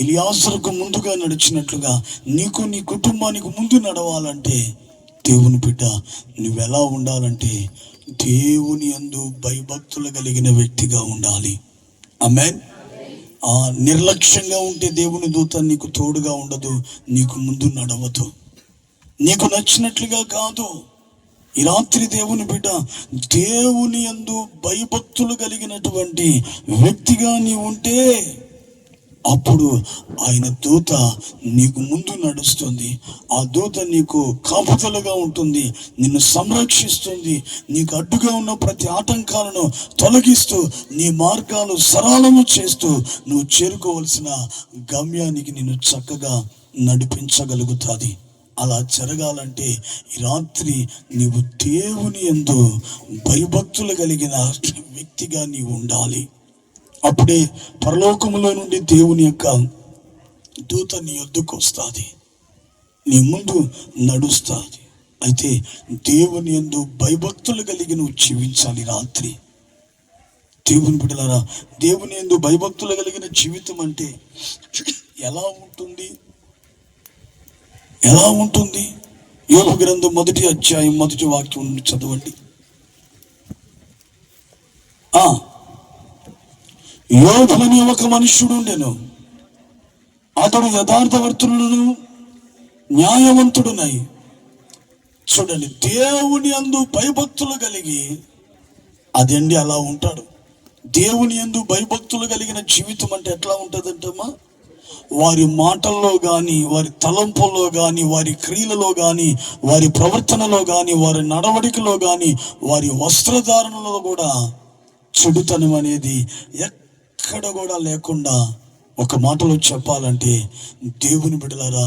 ఎలియాజరుకు ముందుగా నడిచినట్లుగా నీకు నీ కుటుంబానికి ముందు నడవాలంటే దేవుని బిడ్డ నువ్వెలా ఉండాలంటే దేవుని యందు భయభక్తులు కలిగిన వ్యక్తిగా ఉండాలి. ఆమేన్. నిర్లక్ష్యంగా ఉంటే దేవుని దూత నీకు తోడుగా ఉండదు, నీకు ముందు నడవదు, నీకు నచ్చినట్లుగా కాదు. ఈ రాత్రి దేవుని బిడ్డ, దేవుని యందు భయభక్తులు కలిగినటువంటి వ్యక్తిగా నీ ఉంటే అప్పుడు ఆయన దూత నీకు ముందు నడుస్తుంది. ఆ దూత నీకు కాపుదలుగా ఉంటుంది, నిన్ను సంరక్షిస్తుంది, నీకు అడ్డుగా ఉన్న ప్రతి ఆటంకాలను తొలగిస్తూ నీ మార్గాలు సరళము చేస్తూ నువ్వు చేరుకోవలసిన గమ్యానికి నిన్ను చక్కగా నడిపించగలుగుతుంది. అలా జరగాలంటే ఈ రాత్రి నీవు దేవుని యందు భయభక్తులు కలిగిన వ్యక్తిగా నీవు ఉండాలి. అప్పుడే పరలోకములో నుండి దేవుని యొక్క దూత నీ యొద్దకు వస్తుంది, నీ ముందు నడుస్తుంది. అయితే దేవుని యందు భయభక్తులు కలిగి నువ్వు జీవించాలి. రాత్రి దేవుని బిడ్డలారా, దేవుని యందు భయభక్తులు కలిగిన జీవితం అంటే ఎలా ఉంటుంది? ఎలా ఉంటుంది? యోబు గ్రంథం 1వ అధ్యాయం 1వ వాక్యం చదవండి. యోబు అనే ఒక మనుష్యుడు ఉండెను, అతడు యథార్థవర్తులను న్యాయవంతుడునై. చూడండి, దేవుని యందు భయభక్తులు కలిగి అదండి అలా ఉంటాడు. దేవుని యందు భయభక్తులు కలిగిన జీవితం అంటే ఎట్లా ఉంటుందంటమ్మా? వారి మాటల్లో కానీ, వారి తలంపుల్లో కానీ, వారి క్రియలలో కానీ, వారి ప్రవర్తనలో కానీ, వారి నడవడికలో కానీ, వారి వస్త్రధారణలో కూడా చెడుతనం అనేది ఎక్కడ కూడా లేకుండా, ఒక మాటలో చెప్పాలంటే దేవుని బిడ్డలారా,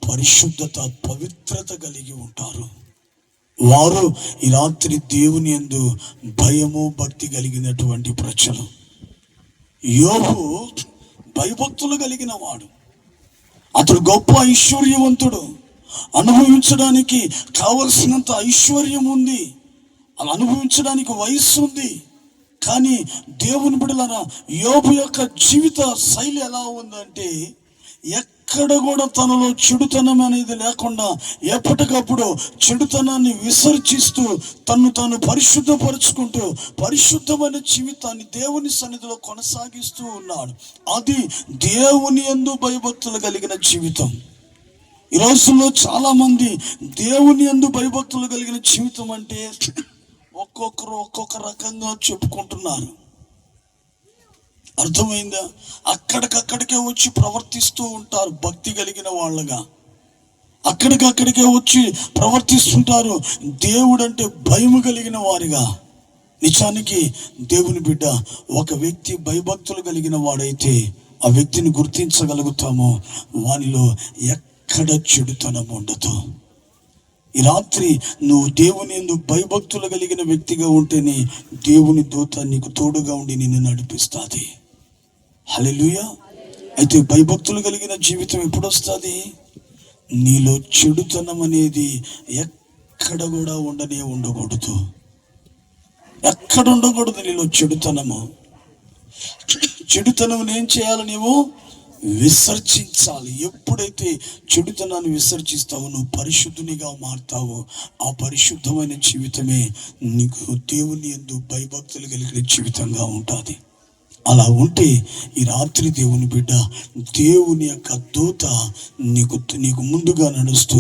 పరిశుద్ధత, పవిత్రత కలిగి ఉంటారు. వారు ఈ రాత్రి దేవుని యందు భయము, భక్తి కలిగినటువంటి ప్రజలు. యోబు భయభక్తులు కలిగిన వాడు, అతడు గొప్ప ఐశ్వర్యవంతుడు, అనుభవించడానికి కావలసినంత ఐశ్వర్యం ఉంది, అలా అనుభవించడానికి వయస్సు ఉంది. కానీ దేవుని బిడ్డలారా, యోబు యొక్క జీవిత శైలి ఎలా ఉందంటే ఎక్కడ కూడా తనలో చెడుతనం అనేది లేకుండా ఎప్పటికప్పుడు చెడుతనాన్ని విసర్జిస్తూ తను తాను పరిశుద్ధపరుచుకుంటూ పరిశుద్ధమైన జీవితాన్ని దేవుని సన్నిధిలో కొనసాగిస్తూ ఉన్నాడు. అది దేవుని యందు భయభక్తులు కలిగిన జీవితం. ఈ రోజుల్లో చాలా మంది దేవుని యందు భయభక్తులు కలిగిన జీవితం అంటే ఒక్కొక్కరు ఒక్కొక్క రకంగా చెప్పుకుంటున్నారు. అర్థమైందా? అక్కడికక్కడికే వచ్చి ప్రవర్తిస్తూ ఉంటారు భక్తి కలిగిన వాళ్ళగా, అక్కడికక్కడికే వచ్చి ప్రవర్తిస్తుంటారు దేవుడంటే భయము కలిగిన వారిగా. నిజానికి దేవుని బిడ్డ, ఒక వ్యక్తి భయభక్తులు కలిగిన వాడైతే ఆ వ్యక్తిని గుర్తించగలుగుతాము, వానిలో ఎక్కడ చెడుతనం ఉండదు. ఈ రాత్రి నువ్వు దేవుని యందు భయభక్తులు కలిగిన వ్యక్తిగా ఉంటేనే దేవుని దూత నీకు తోడుగా ఉండి నిన్ను నడిపిస్తుంది. హల్లెలూయా. అయితే భయభక్తులు కలిగిన జీవితం ఎప్పుడు వస్తుంది? నీలో చెడుతనం అనేది ఎక్కడ కూడా ఉండకూడదు. ఎక్కడ ఉండకూడదు నీలో చెడుతనము. చెడుతనం ఏం చేయాలి? నీవు విసర్జించాలి. ఎప్పుడైతే చెడుతనాన్ని విసర్జిస్తావో నువ్వు పరిశుద్ధునిగా మారుతావో ఆ పరిశుద్ధమైన జీవితమే నీకు దేవుని యందు భయభక్తులు కలిగిన జీవితంగా ఉంటుంది. అలా ఉంటే ఈ రాత్రి దేవుని బిడ్డ, దేవుని యొక్క దూత నీకు ముందుగా నడుస్తూ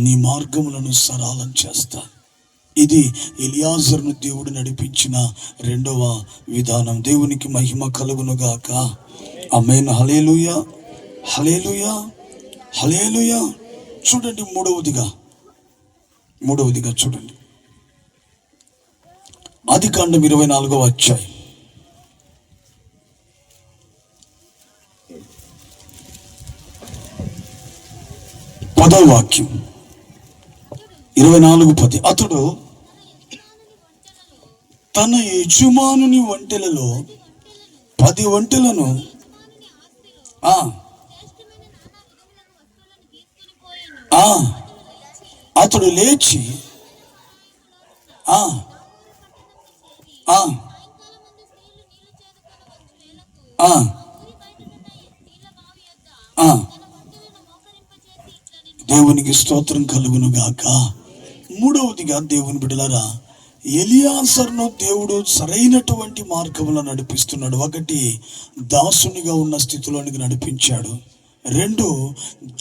నీ మార్గములను సరళం చేస్తా. ఇది ఎలియాజరును దేవుడు నడిపించిన 2వ విధానం. దేవునికి మహిమ కలుగును గాక. ఆమేన్. హల్లెలూయా, హల్లెలూయా, హల్లెలూయా. చూడండి, మూడవదిగా చూడండి, ఆదికాండం 24వ అధ్యాయం 10వ వాక్యం. 24:10. అతడు తన యజమానుని ఒంటెలలో 10 ఒంటెలను అతడు లేచి దేవునికి స్తోత్రం కలుగును గాక. మూడవదిగా దేవుని బిడ్డలారా, ఎలియాజరును దేవుడు సరైనటువంటి మార్గంలో నడిపిస్తున్నాడు. ఒకటి, దాసునిగా ఉన్న స్థితిలోనికి నడిపించాడు. రెండు,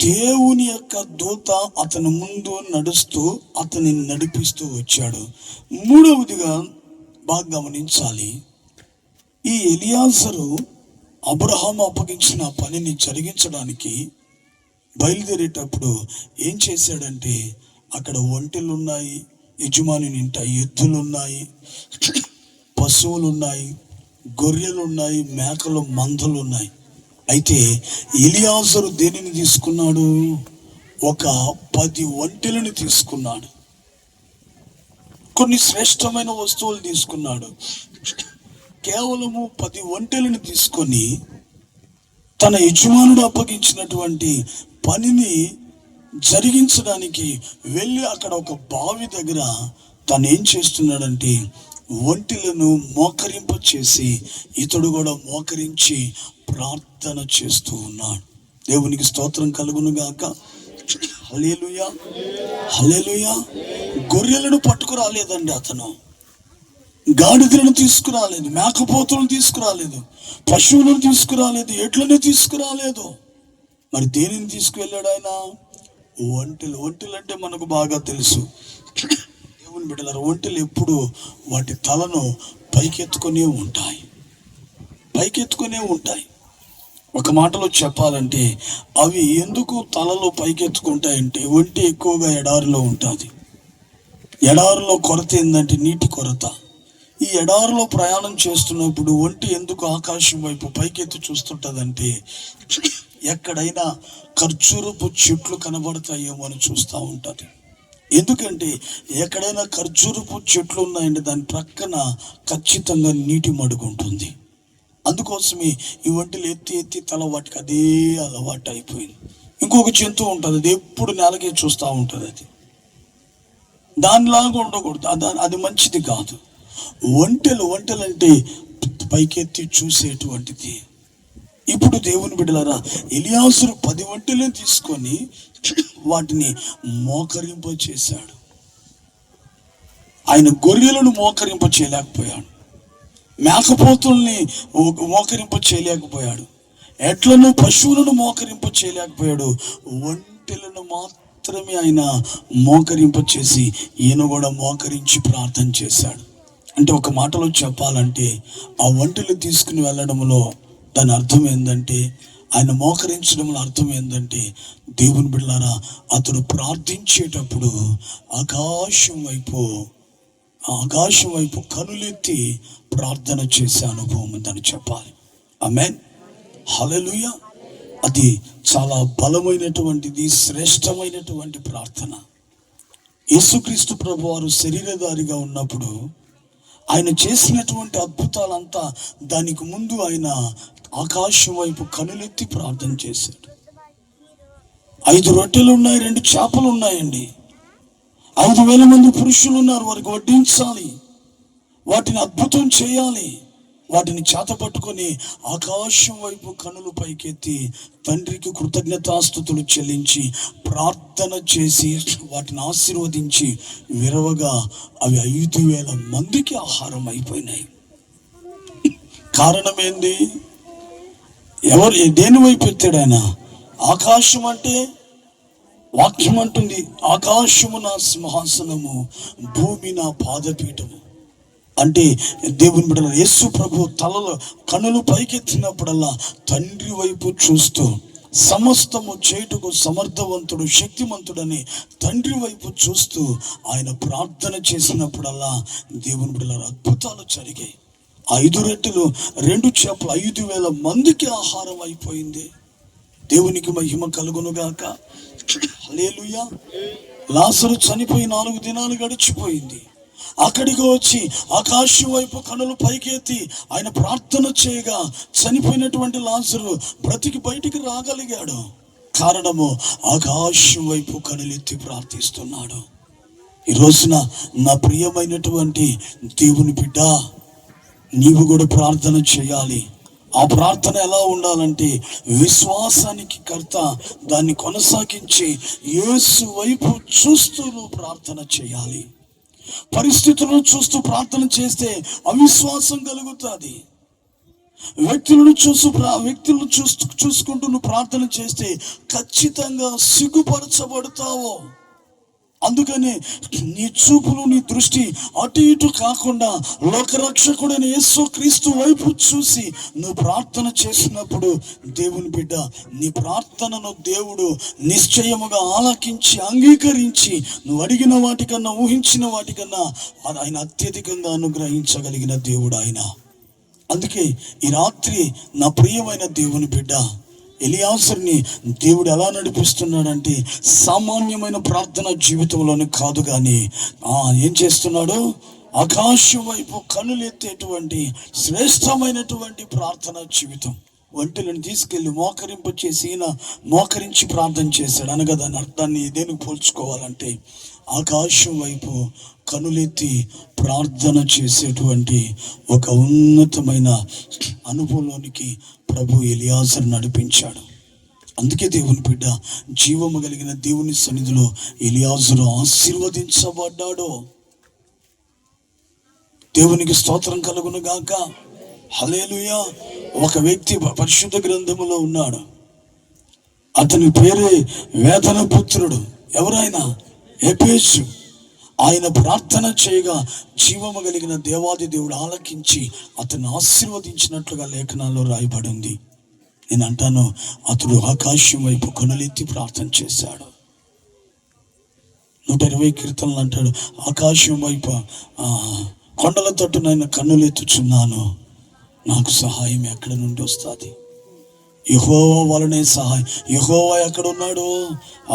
దేవుని యొక్క దూత అతని ముందు నడుస్తూ అతన్ని నడిపిస్తూ వచ్చాడు. మూడవదిగా బాగా గమనించాలి, ఈ ఎలియాజరు అబ్రహాము అప్పగించిన పనిని జరిగించడానికి బయలుదేరేటప్పుడు ఏం చేశాడంటే, అక్కడ ఒంటెలు ఉన్నాయి, యజమాని నింట ఎద్దులు ఉన్నాయి, పశువులు ఉన్నాయి, గొర్రెలు ఉన్నాయి, మేకలు మందలు ఉన్నాయి. అయితే ఎలియాజరు దేనిని తీసుకున్నాడు? ఒక 10 ఒంటెలను తీసుకున్నాడు, కొన్ని శ్రేష్టమైన వస్తువులు తీసుకున్నాడు. కేవలము 10 ఒంటెలను తీసుకొని తన యజమానుడు అప్పగించినటువంటి పనిని జరిగించడానికి వెళ్ళి అక్కడ ఒక బావి దగ్గర తను ఏం చేస్తున్నాడంటే, ఒంటెలను మోకరింప చేసి ఇతడు కూడా మోకరించి ప్రార్థన చేస్తూ ఉన్నాడు. దేవునికి స్తోత్రం కలుగును గాక. హల్లెలూయా, హల్లెలూయా. గొర్రెలను పట్టుకురాలేదండి అతను, గాడిదలను తీసుకురాలేదు, మేకపోతులను తీసుకురాలేదు, పశువులను తీసుకురాలేదు, ఎడ్లను తీసుకురాలేదు. మరి దేనిని తీసుకువెళ్ళాడు ఆయన? ఒంటెలు. ఒంటెలు అంటే మనకు బాగా తెలుసు. దేవుని బిడ్డలారా, ఒంటెలు ఎప్పుడు వాటి తలను పైకెత్తుకునే ఉంటాయి, పైకెత్తుకునే ఉంటాయి. ఒక మాటలో చెప్పాలంటే అవి ఎందుకు తలలో పైకెత్తుకుంటాయంటే, ఒంటె ఎక్కువగా ఎడారిలో ఉంటుంది. ఎడారిలో కొరత ఏంటంటే నీటి కొరత. ఈ ఎడారిలో ప్రయాణం చేస్తున్నప్పుడు ఒంటె ఎందుకు ఆకాశం వైపు పైకెత్తి చూస్తుంటుందంటే, ఎక్కడైనా ఖర్జూరపు చెట్లు కనబడతాయేమో అని చూస్తూ ఉంటుంది. ఎందుకంటే ఎక్కడైనా ఖర్జూరపు చెట్లు ఉన్నాయంటే దాని ప్రక్కన ఖచ్చితంగా నీటి మడుగు ఉంటుంది. అందుకోసమే ఈ ఒంటెలు ఎత్తి ఎత్తి తల వాటికి అదే అలవాటు అయిపోయింది. ఇంకొక జంతువు ఉంటుంది, అది ఎప్పుడు నేలకే చూస్తూ ఉంటుంది. అది దానిలాగా ఉండకూడదు, అది మంచిది కాదు. ఒంటెలు అంటే పైకెత్తి చూసేటువంటిది. ఇప్పుడు దేవుని బిడ్డలారా, ఎలియాజరు 10 ఒంటెలను తీసుకొని వాటిని మోకరింప చేశాడు. ఆయన గొర్రెలను మోకరింప చేయలేకపోయాడు, మేకపోతుల్ని మోకరింప చేయలేకపోయాడు, ఎడ్లను పశువులను మోకరింప చేయలేకపోయాడు. ఒంటెలను మాత్రమే ఆయన మోకరింప చేసి ఈయన కూడా మోకరించి ప్రార్థన చేశాడు. అంటే ఒక మాటలో చెప్పాలంటే ఆ ఒంటెలు తీసుకుని వెళ్ళడంలో దాని అర్థం ఏంటంటే, ఆయన మోకరించడంలో అర్థం ఏంటంటే, దేవుని బిడ్డలారా, అతడు ప్రార్థించేటప్పుడు ఆకాశం వైపు కనులెత్తి ప్రార్థన చేసే అనుభవం ఉందని చెప్పాలి. ఆమేన్, హల్లెలూయా. అది చాలా బలమైనటువంటిది, శ్రేష్టమైనటువంటి ప్రార్థన. యేసుక్రీస్తు ప్రభువారు శరీరధారిగా ఉన్నప్పుడు ఆయన చేసినటువంటి అద్భుతాలంతా దానికి ముందు ఆయన ఆకాశం వైపు కనులెత్తి ప్రార్థన చేశాడు. 5 రొట్టెలు ఉన్నాయి, 2 చేపలు ఉన్నాయండి. 5,000 మంది పురుషులు ఉన్నారు, వారికి వడ్డించాలి, వాటిని అద్భుతం చేయాలి. వాటిని చేత పట్టుకొని ఆకాశం వైపు కనులు పైకెత్తి తండ్రికి కృతజ్ఞతాస్తుతులు చెల్లించి ప్రార్థన చేసి వాటిని ఆశీర్వదించి విరవగా అవి 5,000 మందికి ఆహారం అయిపోయినాయి. కారణం ఏంది? దేని వైపు ఎత్తాడు ఆయన? ఆకాశం అంటే వాక్యం అంటుంది, ఆకాశము నా సింహాసనము, భూమి నా పాదపీఠము. అంటే దేవుని బిడ్డల యేసు ప్రభు తలలో కనులు పైకెత్తినప్పుడల్లా తండ్రి వైపు చూస్తూ సమస్తము చేయుటకు సమర్థవంతుడు, శక్తిమంతుడని తండ్రి వైపు చూస్తూ ఆయన ప్రార్థన చేసినప్పుడల్లా దేవుని బిడ్డల అద్భుతాలు జరిగాయి. 5 రొట్టెలు 2 చేపలు 5,000 మందికి ఆహారం అయిపోయింది. దేవునికి మహిమ కలుగునుగాక. హల్లెలూయా. లాజరు చనిపోయి 4 దినాలు గడిచిపోయింది. అక్కడికి వచ్చి ఆకాశం వైపు కనులు పైకెత్తి ఆయన ప్రార్థన చేయగా చనిపోయినటువంటి లాజరు బ్రతికి బయటికి రాగలిగాడు. కారణము ఆకాశం వైపు కనులెత్తి ప్రార్థిస్తున్నాడు. ఈ రోజున నా ప్రియమైనటువంటి దేవుని బిడ్డ, నీవు కూడా ప్రార్థన చేయాలి. ఆ ప్రార్థన ఎలా ఉండాలంటే, విశ్వాసానికి కర్త, దాన్ని కొనసాగించి యేసు వైపు చూస్తూ నువ్వు ప్రార్థన చేయాలి. పరిస్థితులను చూస్తూ ప్రార్థన చేస్తే అవిశ్వాసం కలుగుతుంది. వ్యక్తులను చూసుకుంటూ నువ్వు ప్రార్థన చేస్తే ఖచ్చితంగా సిగ్గుపరచబడతావు. అందుకని నీ చూపులు, నీ దృష్టి అటు ఇటు కాకుండా లోకరక్షకుడైన యేసుక్రీస్తు వైపు చూసి నువ్వు ప్రార్థన చేసినప్పుడు దేవుని బిడ్డ, నీ ప్రార్థనను దేవుడు నిశ్చయముగా ఆలకించి అంగీకరించి నువ్వు అడిగిన వాటికన్నా, ఊహించిన వాటికన్నా ఆయన అత్యధికంగా అనుగ్రహించగలిగిన దేవుడు ఆయన. అందుకే ఈ రాత్రి నా ప్రియమైన దేవుని బిడ్డ, ఎలియాజరుని దేవుడు ఎలా నడిపిస్తున్నాడంటే సామాన్యమైన ప్రార్థన జీవితంలోనే కాదు, కానీ ఏం చేస్తున్నాడు? ఆకాశం వైపు కనులెత్తేటువంటి శ్రేష్టమైనటువంటి ప్రార్థన జీవితం. ఒంటెలను తీసుకెళ్లి మోకరింపచేసి ఈయన మోకరించి ప్రార్థన చేశాడు అనగా దాని అర్థాన్ని దేనికి పోల్చుకోవాలంటే ఆకాశం వైపు కనులెత్తి ప్రార్థన చేసేటువంటి ఒక ఉన్నతమైన అనుభవంలోనికి ప్రభు ఎలియాజరు నడిపించాడు. అందుకే దేవుని బిడ్డ, జీవము కలిగిన దేవుని సన్నిధిలో ఎలియాజరు ఆశీర్వదించబడ్డాడు. దేవునికి స్తోత్రం కలుగును గాక. హల్లెలూయా. ఒక వ్యక్తి పరిశుద్ధ గ్రంథములో ఉన్నాడు. అతని పేరే వేదన పుత్రుడు. ఎవరైనా? ఎపేసు. ఆయన ప్రార్థన చేయగా జీవము కలిగిన దేవాది దేవుడు ఆలకించి అతను ఆశీర్వదించినట్లుగా లేఖనాల్లో రాయబడింది. నేను అంటాను, అతడు ఆకాశం వైపు కనులెత్తి ప్రార్థన చేశాడు. 120 కీర్తనలు అంటాడు, ఆకాశం వైపు కొండల తట్టునైనా కన్నులెత్తుచున్నాను, నాకు సహాయం ఎక్కడి నుండి వస్తుంది? యెహోవా వలనే సహాయం. యెహోవా ఎక్కడ ఉన్నాడు?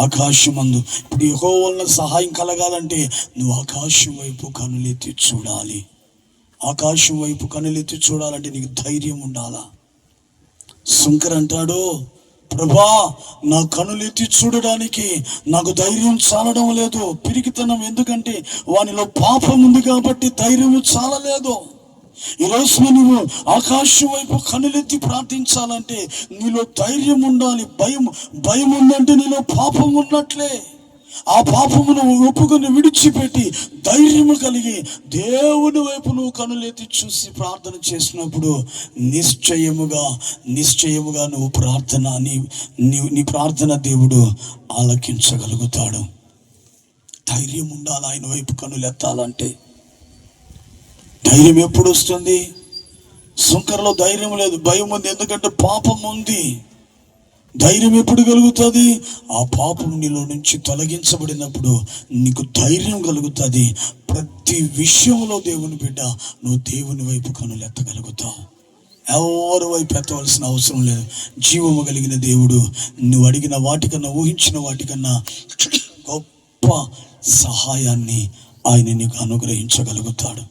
ఆకాశమందు. ఇప్పుడు యెహోవా వలన సహాయం కలగాలంటే నువ్వు ఆకాశం వైపు కనులెత్తి చూడాలి. ఆకాశం వైపు కనులెత్తి చూడాలంటే నీకు ధైర్యం ఉండాలా. శంకర్ అంటాడు, ప్రభా, నా కనులెత్తి చూడడానికి నాకు ధైర్యం చాలడం లేదు, పిరికితనం. ఎందుకంటే వానిలో పాపం ఉంది కాబట్టి ధైర్యం చాలలేదు. ఈరోజు నువ్వు ఆకాశం వైపు కనులెత్తి ప్రార్థించాలంటే నీలో ధైర్యం ఉండాలి. భయం ఉందంటే నీలో పాపం ఉన్నట్లే. ఆ పాపమును ఒప్పుకొని విడిచిపెట్టి ధైర్యము కలిగి దేవుని వైపు నువ్వు కనులెత్తి చూసి ప్రార్థన చేసినప్పుడు నిశ్చయముగా నువ్వు నీ ప్రార్థన దేవుడు ఆలకించగలుగుతాడు. ధైర్యం ఉండాలి. ఆయన వైపు కనులెత్తాలంటే ధైర్యం ఎప్పుడు వస్తుంది? శంకర్లో ధైర్యం లేదు, భయం ఉంది. ఎందుకంటే పాపం ఉంది. ధైర్యం ఎప్పుడు కలుగుతుంది? ఆ పాపం నీలో నుంచి తొలగించబడినప్పుడు నీకు ధైర్యం కలుగుతుంది. ప్రతి విషయంలో దేవుని బిడ్డ, నువ్వు దేవుని వైపు కనులెత్తగలుగుతావు. ఎవరి వైపు ఎత్తవలసిన అవసరం లేదు. జీవము కలిగిన దేవుడు నువ్వు అడిగిన వాటికన్నా, ఊహించిన వాటికన్నా గొప్ప సహాయాన్ని ఆయన నీకు అనుగ్రహించగలుగుతాడు.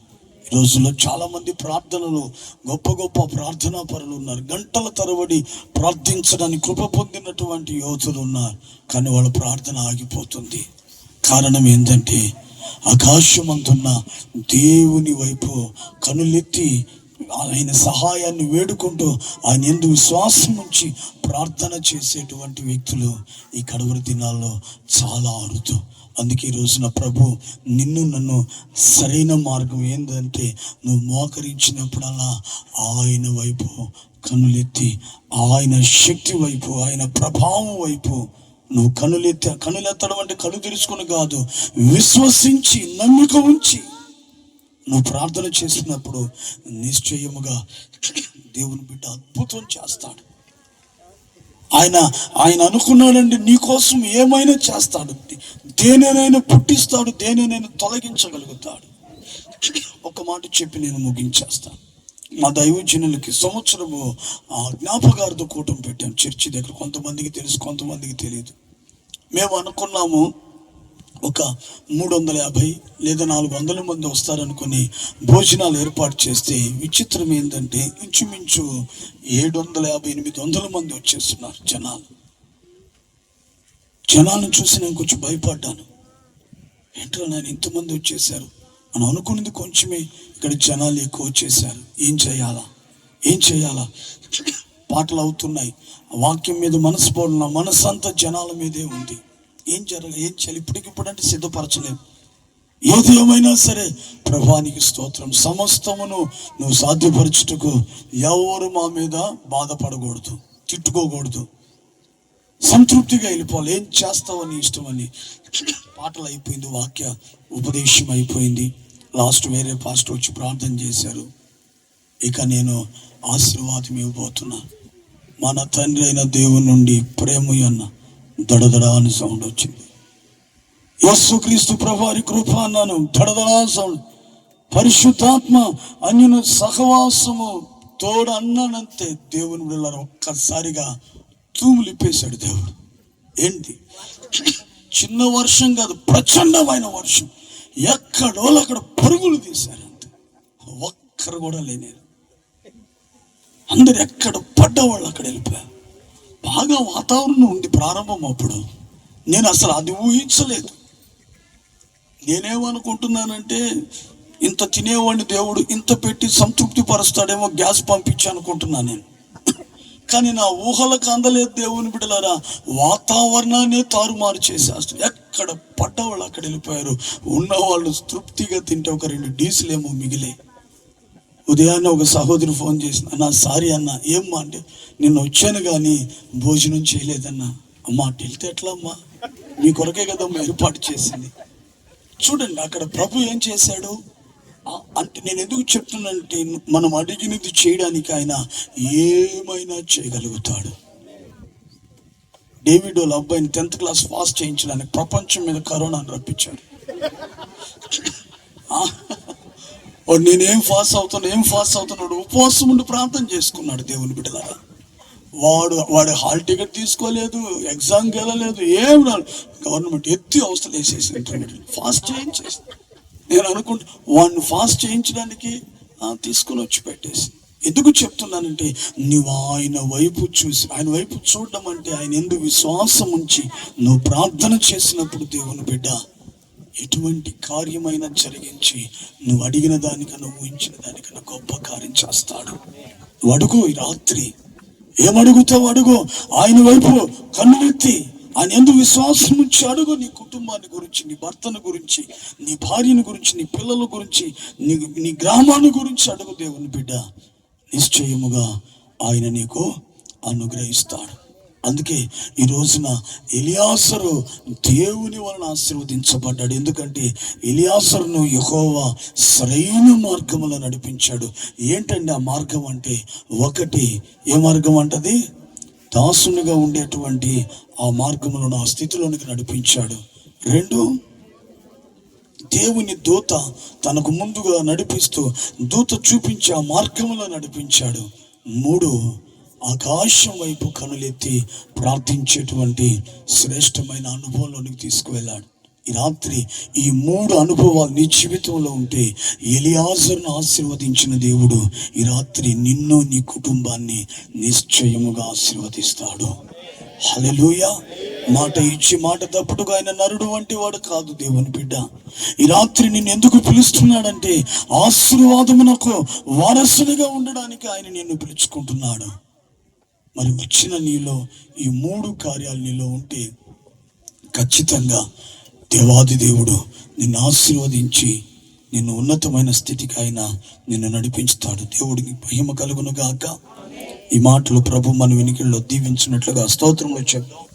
ఈ రోజుల్లో చాలా మంది ప్రార్థనలు, గొప్ప గొప్ప ప్రార్థనా పరులు ఉన్నారు. గంటల తరబడి ప్రార్థించడానికి కృప పొందినటువంటి యోధులు ఉన్నారు. కానీ వాళ్ళ ప్రార్థన ఆగిపోతుంది. కారణం ఏంటంటే ఆకాశమంతున్న దేవుని వైపు కనులెత్తి ఆయన సహాయాన్ని వేడుకుంటూ ఆయన యందు విశ్వాసం ఉంచి ప్రార్థన చేసేటువంటి వ్యక్తులు ఈ కడవరి దినాల్లో చాలా అరుదు. అందుకే ఈ రోజున ప్రభు నన్ను సరైన మార్గం ఏంటంటే నువ్వు మోకరించినప్పుడల్లా ఆయన వైపు కనులెత్తి, ఆయన శక్తి వైపు, ఆయన ప్రభావం వైపు నువ్వు కనులెత్తడం అంటే కళ్ళు తెరుచుకుని కాదు, విశ్వసించి నమ్మిక ఉంచి నువ్వు ప్రార్థన చేసినప్పుడు నిశ్చయముగా దేవుని బిడ్డ అద్భుతం చేస్తాడు. ఆయన అనుకున్నాడంటే నీకోసం ఏమైనా చేస్తాడు. దేనినైనా పుట్టిస్తాడు, దేనినైనా తొలగించగలుగుతాడు. ఒక మాట చెప్పి నేను ముగించేస్తాను. మా దైవజనులకి సంవత్సరము జ్ఞాపకార్థ కూటం పెట్టాం చర్చి దగ్గర. కొంతమందికి తెలుసు, కొంతమందికి తెలియదు. మేము అనుకున్నాము ఒక 350 లేదా 400 మంది వస్తారనుకుని భోజనాలు ఏర్పాటు చేస్తే విచిత్రం ఏంటంటే ఇంచుమించు 750-800 మంది వచ్చేస్తున్నారు. జనాలను చూసి నేను కొంచెం భయపడ్డాను. ఏంటో నేను ఇంతమంది వచ్చేసారు. మనం అనుకున్నది కొంచెమే, ఇక్కడ జనాలు ఎక్కువ వచ్చేసారు. ఏం చేయాలా? పాటలు అవుతున్నాయి, వాక్యం మీద మనసు పోవడం, మనసు అంతా జనాల మీదే ఉంది. ఏం చేయాలి? ఇప్పటికిప్పుడు అంటే సిద్ధపరచలేము. ఏది ఏమైనా సరే ప్రభానికి స్తోత్రం, సమస్తమును నువ్వు సాధ్యపరచుటకు ఎవరు మా మీద బాధపడకూడదు, తిట్టుకోకూడదు, సంతృప్తిగా వెళ్ళిపోవాలి. ఏం చేస్తావని ఇష్టమని. పాటలు అయిపోయింది, వాక్య ఉపదేశం అయిపోయింది. లాస్ట్ వేరే పాస్టర్ వచ్చి ప్రార్థన చేశారు. ఇక నేను ఆశీర్వాదం ఇవ్వబోతున్నా. మన తండ్రి అయిన దేవుని నుండి ప్రేమ అన్న దడదడ అని సౌండ్ వచ్చింది. యేసుక్రీస్తు ప్రభువారి కృప అన్నాను, దడదడా సౌండ్. పరిశుద్ధాత్మ అన్యున సహవాసము తోడు అన్నానంతే దేవుని బిడ్డలారా ఒక్కసారిగా తూములిప్పేశాడు దేవుడు. ఏంటి, చిన్న వర్షం కాదు, ప్రచండమైన వర్షం. ఎక్కడో అక్కడ పరుగులు తీశారంతే, ఒక్కరు కూడా లేనేరు. అందరు ఎక్కడ పడ్డవాళ్ళు అక్కడ వెళ్ళిపోయారు. బాగా వాతావరణం ఉంది ప్రారంభం. అప్పుడు నేను అసలు అది ఊహించలేదు. నేనేమనుకుంటున్నానంటే, ఇంత తినేవాడిని దేవుడు ఇంత పెట్టి సంతృప్తి పరుస్తాడేమో, గ్యాస్ పంపించి అనుకుంటున్నాను నేను. కానీ నా ఊహలకు అందలేదు దేవుని బిడ్డలారా. వాతావరణాన్ని తారుమారు చేసేస్తారు. ఎక్కడ పడ్డవాళ్ళు అక్కడ వెళ్ళిపోయారు. ఉన్నవాళ్ళు తృప్తిగా తింటే ఒక 2 డీజిల్ ఏమో మిగిలే. ఉదయాన్నే ఒక సహోదరి ఫోన్ చేసిన, అన్న సారీ అన్న. ఏమ్మా అంటే, నిన్న వచ్చాను కానీ భోజనం చేయలేదన్నా. అమ్మ అటు వెళ్తే ఎట్లా అమ్మా, మీ కొరకే కదమ్మా ఏర్పాటు చేసింది. చూడండి అక్కడ ప్రభు ఏం చేశాడు అంటే, నేను ఎందుకు చెప్తున్నానంటే, మనం అడిగినది చేయడానికి ఆయన ఏమైనా చేయగలుగుతాడు. డేవిడ్ వాళ్ళ అబ్బాయిని 10th క్లాస్ పాస్ చేయించడానికి ప్రపంచం మీద కరోనాను రప్పించాడు. నేనేం పాస్ అవుతున్నాడు ఉపవాసం ఉండి ప్రార్థన చేసుకున్నాడు దేవుని బిడ్డలారా. వాడు హాల్ టికెట్ తీసుకోలేదు, ఎగ్జామ్కి వెళ్ళలేదు, ఏం రాదు. గవర్నమెంట్ ఎత్తి అవస్థలు వేసేసి ఫాస్ట్ చేయించేసి, నేను అనుకుంటా వాడిని ఫాస్ట్ చేయించడానికి తీసుకుని వచ్చి పెట్టేసి. ఎందుకు చెప్తున్నానంటే, నువ్వు ఆయన వైపు చూసి, ఆయన వైపు చూడడం అంటే ఆయన ఎందుకు విశ్వాసం ఉంచి నువ్వు ప్రార్థన చేసినప్పుడు దేవుని బిడ్డ ఎటువంటి కార్యమైనా జరిగించి నువ్వు అడిగిన దానికన్నా ఊహించిన దానికన్నా గొప్ప కార్యం చేస్తాడు. నువ్వు అడుగు, ఈ రాత్రి ఏమడుగుతావు అడుగు. ఆయన వైపు కన్నులెత్తి ఆయన ఎందుకు విశ్వాసం ఉంచి అడుగు. నీ కుటుంబాన్ని గురించి, నీ భర్తను గురించి, నీ భార్యను గురించి, నీ పిల్లల గురించి, నీ గ్రామాన్ని గురించి అడుగు దేవుని బిడ్డ. నిశ్చయముగా ఆయన నీకు అనుగ్రహిస్తాడు. అందుకే ఈ రోజున ఎలియాసరు దేవుని వలన ఆశీర్వదించబడ్డాడు. ఎందుకంటే ఎలియాసరును యెహోవా సరైన మార్గములో నడిపించాడు. ఏంటండి ఆ మార్గం అంటే, ఒకటి ఏ మార్గం అంటది, దాసునిగా ఉండేటువంటి ఆ మార్గములను, ఆ స్థితిలోనికి నడిపించాడు. 2, దేవుని దూత తనకు ముందుగా నడిపిస్తూ దూత చూపించి ఆ మార్గంలో నడిపించాడు. 3, ఆకాశం వైపు కనులెత్తి ప్రార్థించేటువంటి శ్రేష్టమైన అనుభవంలోనికి తీసుకువెళ్ళాడు. ఈ రాత్రి ఈ 3 అనుభవాలు నీ జీవితంలో ఉంటే, ఎలియాజరును ఆశీర్వదించిన దేవుడు ఈ రాత్రి నిన్ను, నీ కుటుంబాన్ని నిశ్చయముగా ఆశీర్వదిస్తాడు. హల్లెలూయా. మాట ఇచ్చి మాట తప్పుడుగా ఆయన నరుడు వంటి వాడు కాదు దేవుని బిడ్డ. ఈ రాత్రి నిన్ను ఎందుకు పిలుస్తున్నాడంటే, ఆశీర్వాదమునకు వారసునిగా ఉండడానికి ఆయన నిన్ను పిలుచుకుంటున్నాడు. మరి వచ్చిన నీలో ఈ 3 కార్యాలు నీలో ఉంటే ఖచ్చితంగా దేవాది దేవుడు నిన్ను ఆశీర్వదించి నిన్ను ఉన్నతమైన స్థితికి ఆయన నిన్ను నడిపించుతాడు. దేవుడికి మహిమ కలుగును గాక. ఈ మాటలు ప్రభు మన వినికిడిలో దీవించినట్లుగా స్తోత్రంలో చెప్తాం.